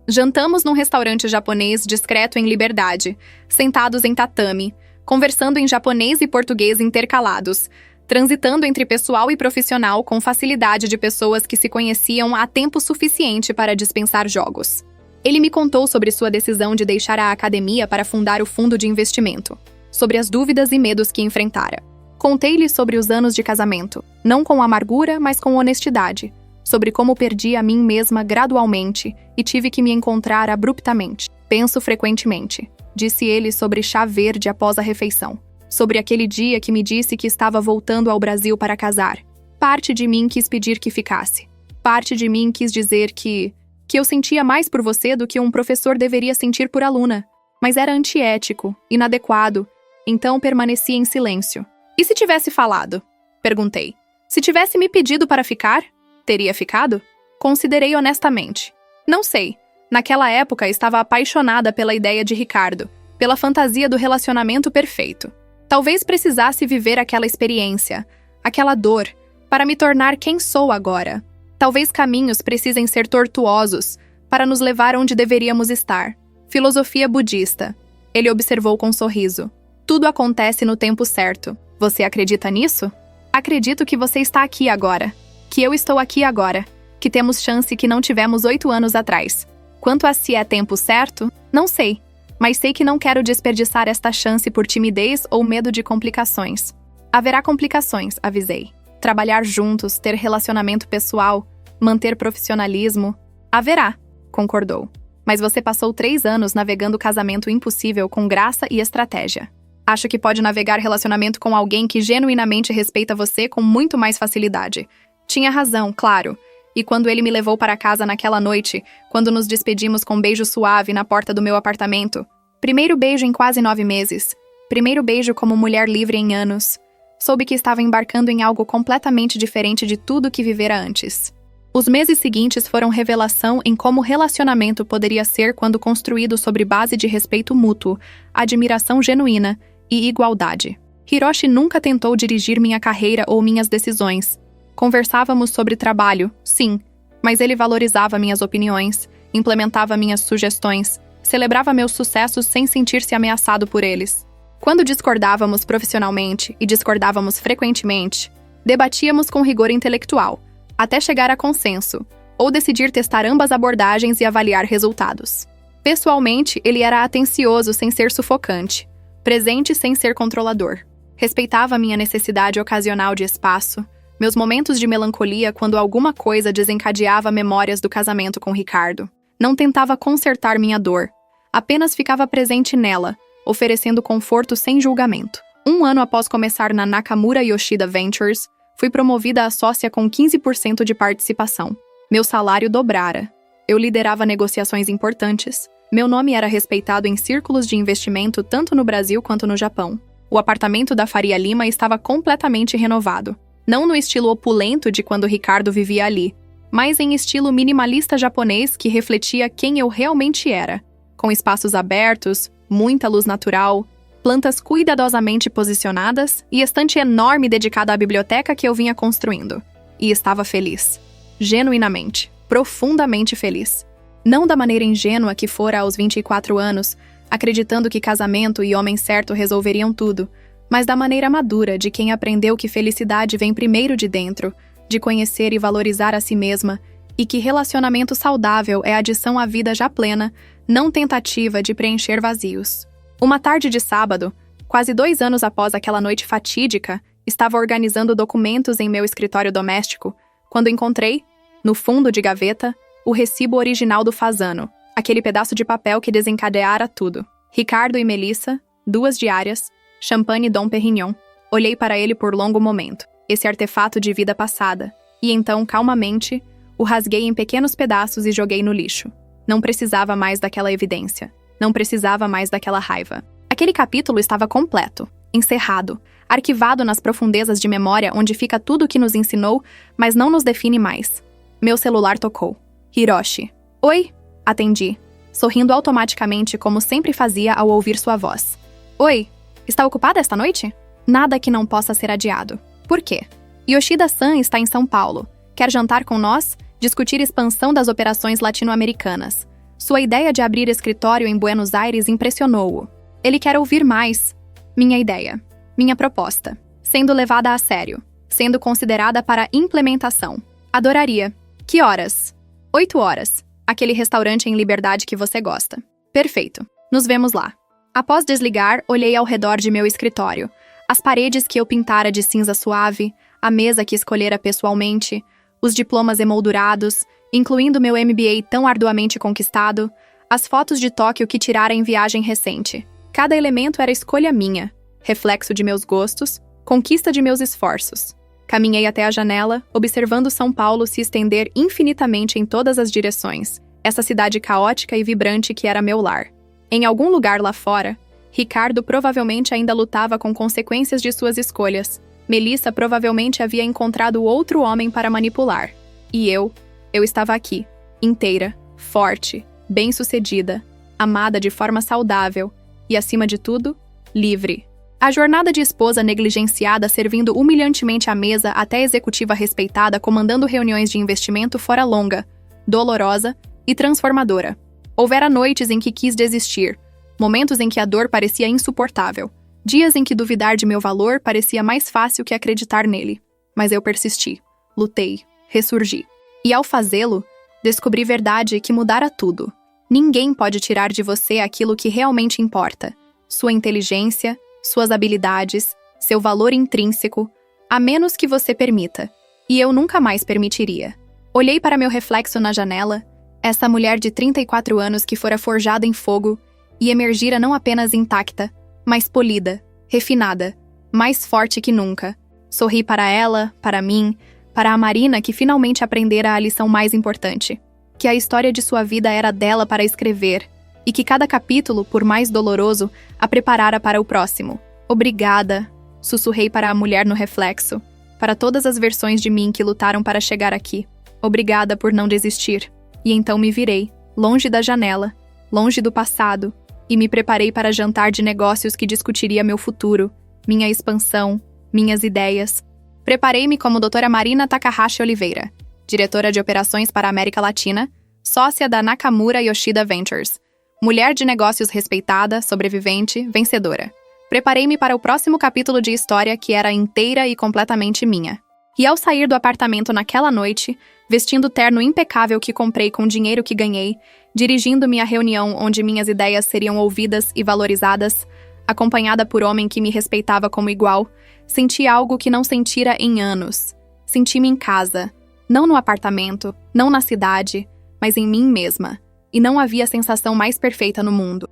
Jantamos num restaurante japonês discreto em Liberdade, sentados em tatame, conversando em japonês e português intercalados, transitando entre pessoal e profissional com facilidade de pessoas que se conheciam há tempo suficiente para dispensar jogos. Ele me contou sobre sua decisão de deixar a academia para fundar o fundo de investimento, sobre as dúvidas e medos que enfrentara. Contei-lhe sobre os anos de casamento, não com amargura, mas com honestidade, sobre como perdi a mim mesma gradualmente e tive que me encontrar abruptamente. Penso frequentemente, disse ele sobre chá verde após a refeição, sobre aquele dia que me disse que estava voltando ao Brasil para casar. Parte de mim quis pedir que ficasse. Parte de mim quis dizer que eu sentia mais por você do que um professor deveria sentir por aluna. Mas era antiético, inadequado, então permaneci em silêncio. E se tivesse falado? Perguntei. Se tivesse me pedido para ficar? Teria ficado? Considerei honestamente. Não sei. Naquela época estava apaixonada pela ideia de Ricardo, pela fantasia do relacionamento perfeito. Talvez precisasse viver aquela experiência, aquela dor, para me tornar quem sou agora. Talvez caminhos precisem ser tortuosos para nos levar onde deveríamos estar. Filosofia budista. Ele observou com um sorriso. Tudo acontece no tempo certo. Você acredita nisso? Acredito que você está aqui agora. Que eu estou aqui agora. Que temos chance que não tivemos 8 anos atrás. Quanto a se é tempo certo, não sei. Mas sei que não quero desperdiçar esta chance por timidez ou medo de complicações. Haverá complicações, avisei. Trabalhar juntos, ter relacionamento pessoal, manter profissionalismo. Haverá, concordou. Mas você passou 3 anos navegando casamento impossível com graça e estratégia. Acho que pode navegar relacionamento com alguém que genuinamente respeita você com muito mais facilidade. Tinha razão, claro. E quando ele me levou para casa naquela noite, quando nos despedimos com um beijo suave na porta do meu apartamento. Primeiro beijo em quase 9 meses. Primeiro beijo como mulher livre em anos. Soube que estava embarcando em algo completamente diferente de tudo que vivera antes. Os meses seguintes foram revelação em como o relacionamento poderia ser quando construído sobre base de respeito mútuo, admiração genuína e igualdade. Hiroshi nunca tentou dirigir minha carreira ou minhas decisões. Conversávamos sobre trabalho, sim, mas ele valorizava minhas opiniões, implementava minhas sugestões, celebrava meus sucessos sem sentir-se ameaçado por eles. Quando discordávamos profissionalmente e discordávamos frequentemente, debatíamos com rigor intelectual, até chegar a consenso, ou decidir testar ambas abordagens e avaliar resultados. Pessoalmente, ele era atencioso sem ser sufocante, presente sem ser controlador. Respeitava minha necessidade ocasional de espaço, meus momentos de melancolia quando alguma coisa desencadeava memórias do casamento com Ricardo. Não tentava consertar minha dor, apenas ficava presente nela, oferecendo conforto sem julgamento. 1 ano após começar na Nakamura Yoshida Ventures, fui promovida a sócia com 15% de participação. Meu salário dobrara. Eu liderava negociações importantes. Meu nome era respeitado em círculos de investimento tanto no Brasil quanto no Japão. O apartamento da Faria Lima estava completamente renovado. Não no estilo opulento de quando Ricardo vivia ali, mas em estilo minimalista japonês que refletia quem eu realmente era, com espaços abertos, muita luz natural, plantas cuidadosamente posicionadas e estante enorme dedicada à biblioteca que eu vinha construindo. E estava feliz. Genuinamente, profundamente feliz. Não da maneira ingênua que fora aos 24 anos, acreditando que casamento e homem certo resolveriam tudo, mas da maneira madura de quem aprendeu que felicidade vem primeiro de dentro, de conhecer e valorizar a si mesma, e que relacionamento saudável é adição à vida já plena, não tentativa de preencher vazios. Uma tarde de sábado, quase 2 anos após aquela noite fatídica, Estava organizando documentos em meu escritório doméstico quando encontrei, no fundo de gaveta, o recibo original do Fasano, aquele pedaço de papel que desencadeara tudo. Ricardo e Melissa, 2 diárias, champanhe Dom Perignon. Olhei para ele por longo momento, esse artefato de vida passada, e então, calmamente, o rasguei em pequenos pedaços e joguei no lixo. Não precisava mais daquela evidência. Não precisava mais daquela raiva. Aquele capítulo estava completo, encerrado, arquivado nas profundezas de memória onde fica tudo o que nos ensinou, mas não nos define mais. Meu celular tocou. Hiroshi. Oi? Atendi, sorrindo automaticamente como sempre fazia ao ouvir sua voz. Oi, está ocupada esta noite? Nada que não possa ser adiado. Por quê? Yoshida-san está em São Paulo. Quer jantar com nós? Discutir expansão das operações latino-americanas. Sua ideia de abrir escritório em Buenos Aires impressionou-o. Ele quer ouvir mais. Minha ideia. Minha proposta. Sendo levada a sério. Sendo considerada para implementação. Adoraria. Que horas? 8 horas. Aquele restaurante em Liberdade que você gosta. Perfeito. Nos vemos lá. Após desligar, olhei ao redor de meu escritório. As paredes que eu pintara de cinza suave, a mesa que escolhera pessoalmente, os diplomas emoldurados, incluindo meu MBA tão arduamente conquistado, as fotos de Tóquio que tirara em viagem recente. Cada elemento era escolha minha, reflexo de meus gostos, conquista de meus esforços. Caminhei até a janela, observando São Paulo se estender infinitamente em todas as direções, essa cidade caótica e vibrante que era meu lar. Em algum lugar lá fora, Ricardo provavelmente ainda lutava com consequências de suas escolhas. Melissa provavelmente havia encontrado outro homem para manipular. E eu estava aqui, inteira, forte, bem-sucedida, amada de forma saudável e, acima de tudo, livre. A jornada de esposa negligenciada servindo humilhantemente à mesa até a executiva respeitada comandando reuniões de investimento fora longa, dolorosa e transformadora. Houvera noites em que quis desistir, momentos em que a dor parecia insuportável, dias em que duvidar de meu valor parecia mais fácil que acreditar nele. Mas eu persisti, lutei, ressurgi. E ao fazê-lo, descobri verdade que mudara tudo. Ninguém pode tirar de você aquilo que realmente importa. Sua inteligência, suas habilidades, seu valor intrínseco, a menos que você permita. E eu nunca mais permitiria. Olhei para meu reflexo na janela, essa mulher de 34 anos que fora forjada em fogo e emergira não apenas intacta, mas polida, refinada, mais forte que nunca. Sorri para ela, para mim, para a Marina que finalmente aprendera a lição mais importante. Que a história de sua vida era dela para escrever, e que cada capítulo, por mais doloroso, a preparara para o próximo. Obrigada, sussurrei para a mulher no reflexo, para todas as versões de mim que lutaram para chegar aqui. Obrigada por não desistir. E então me virei, longe da janela, longe do passado, e me preparei para jantar de negócios que discutiria meu futuro, minha expansão, minhas ideias. Preparei-me como doutora Marina Takahashi Oliveira, diretora de operações para a América Latina, sócia da Nakamura Yoshida Ventures, mulher de negócios respeitada, sobrevivente, vencedora. Preparei-me para o próximo capítulo de história que era inteira e completamente minha. E ao sair do apartamento naquela noite, vestindo o terno impecável que comprei com o dinheiro que ganhei, dirigindo-me à reunião onde minhas ideias seriam ouvidas e valorizadas, acompanhada por homem que me respeitava como igual, senti algo que não sentira em anos. Senti-me em casa, não no apartamento, não na cidade, mas em mim mesma. E não havia sensação mais perfeita no mundo.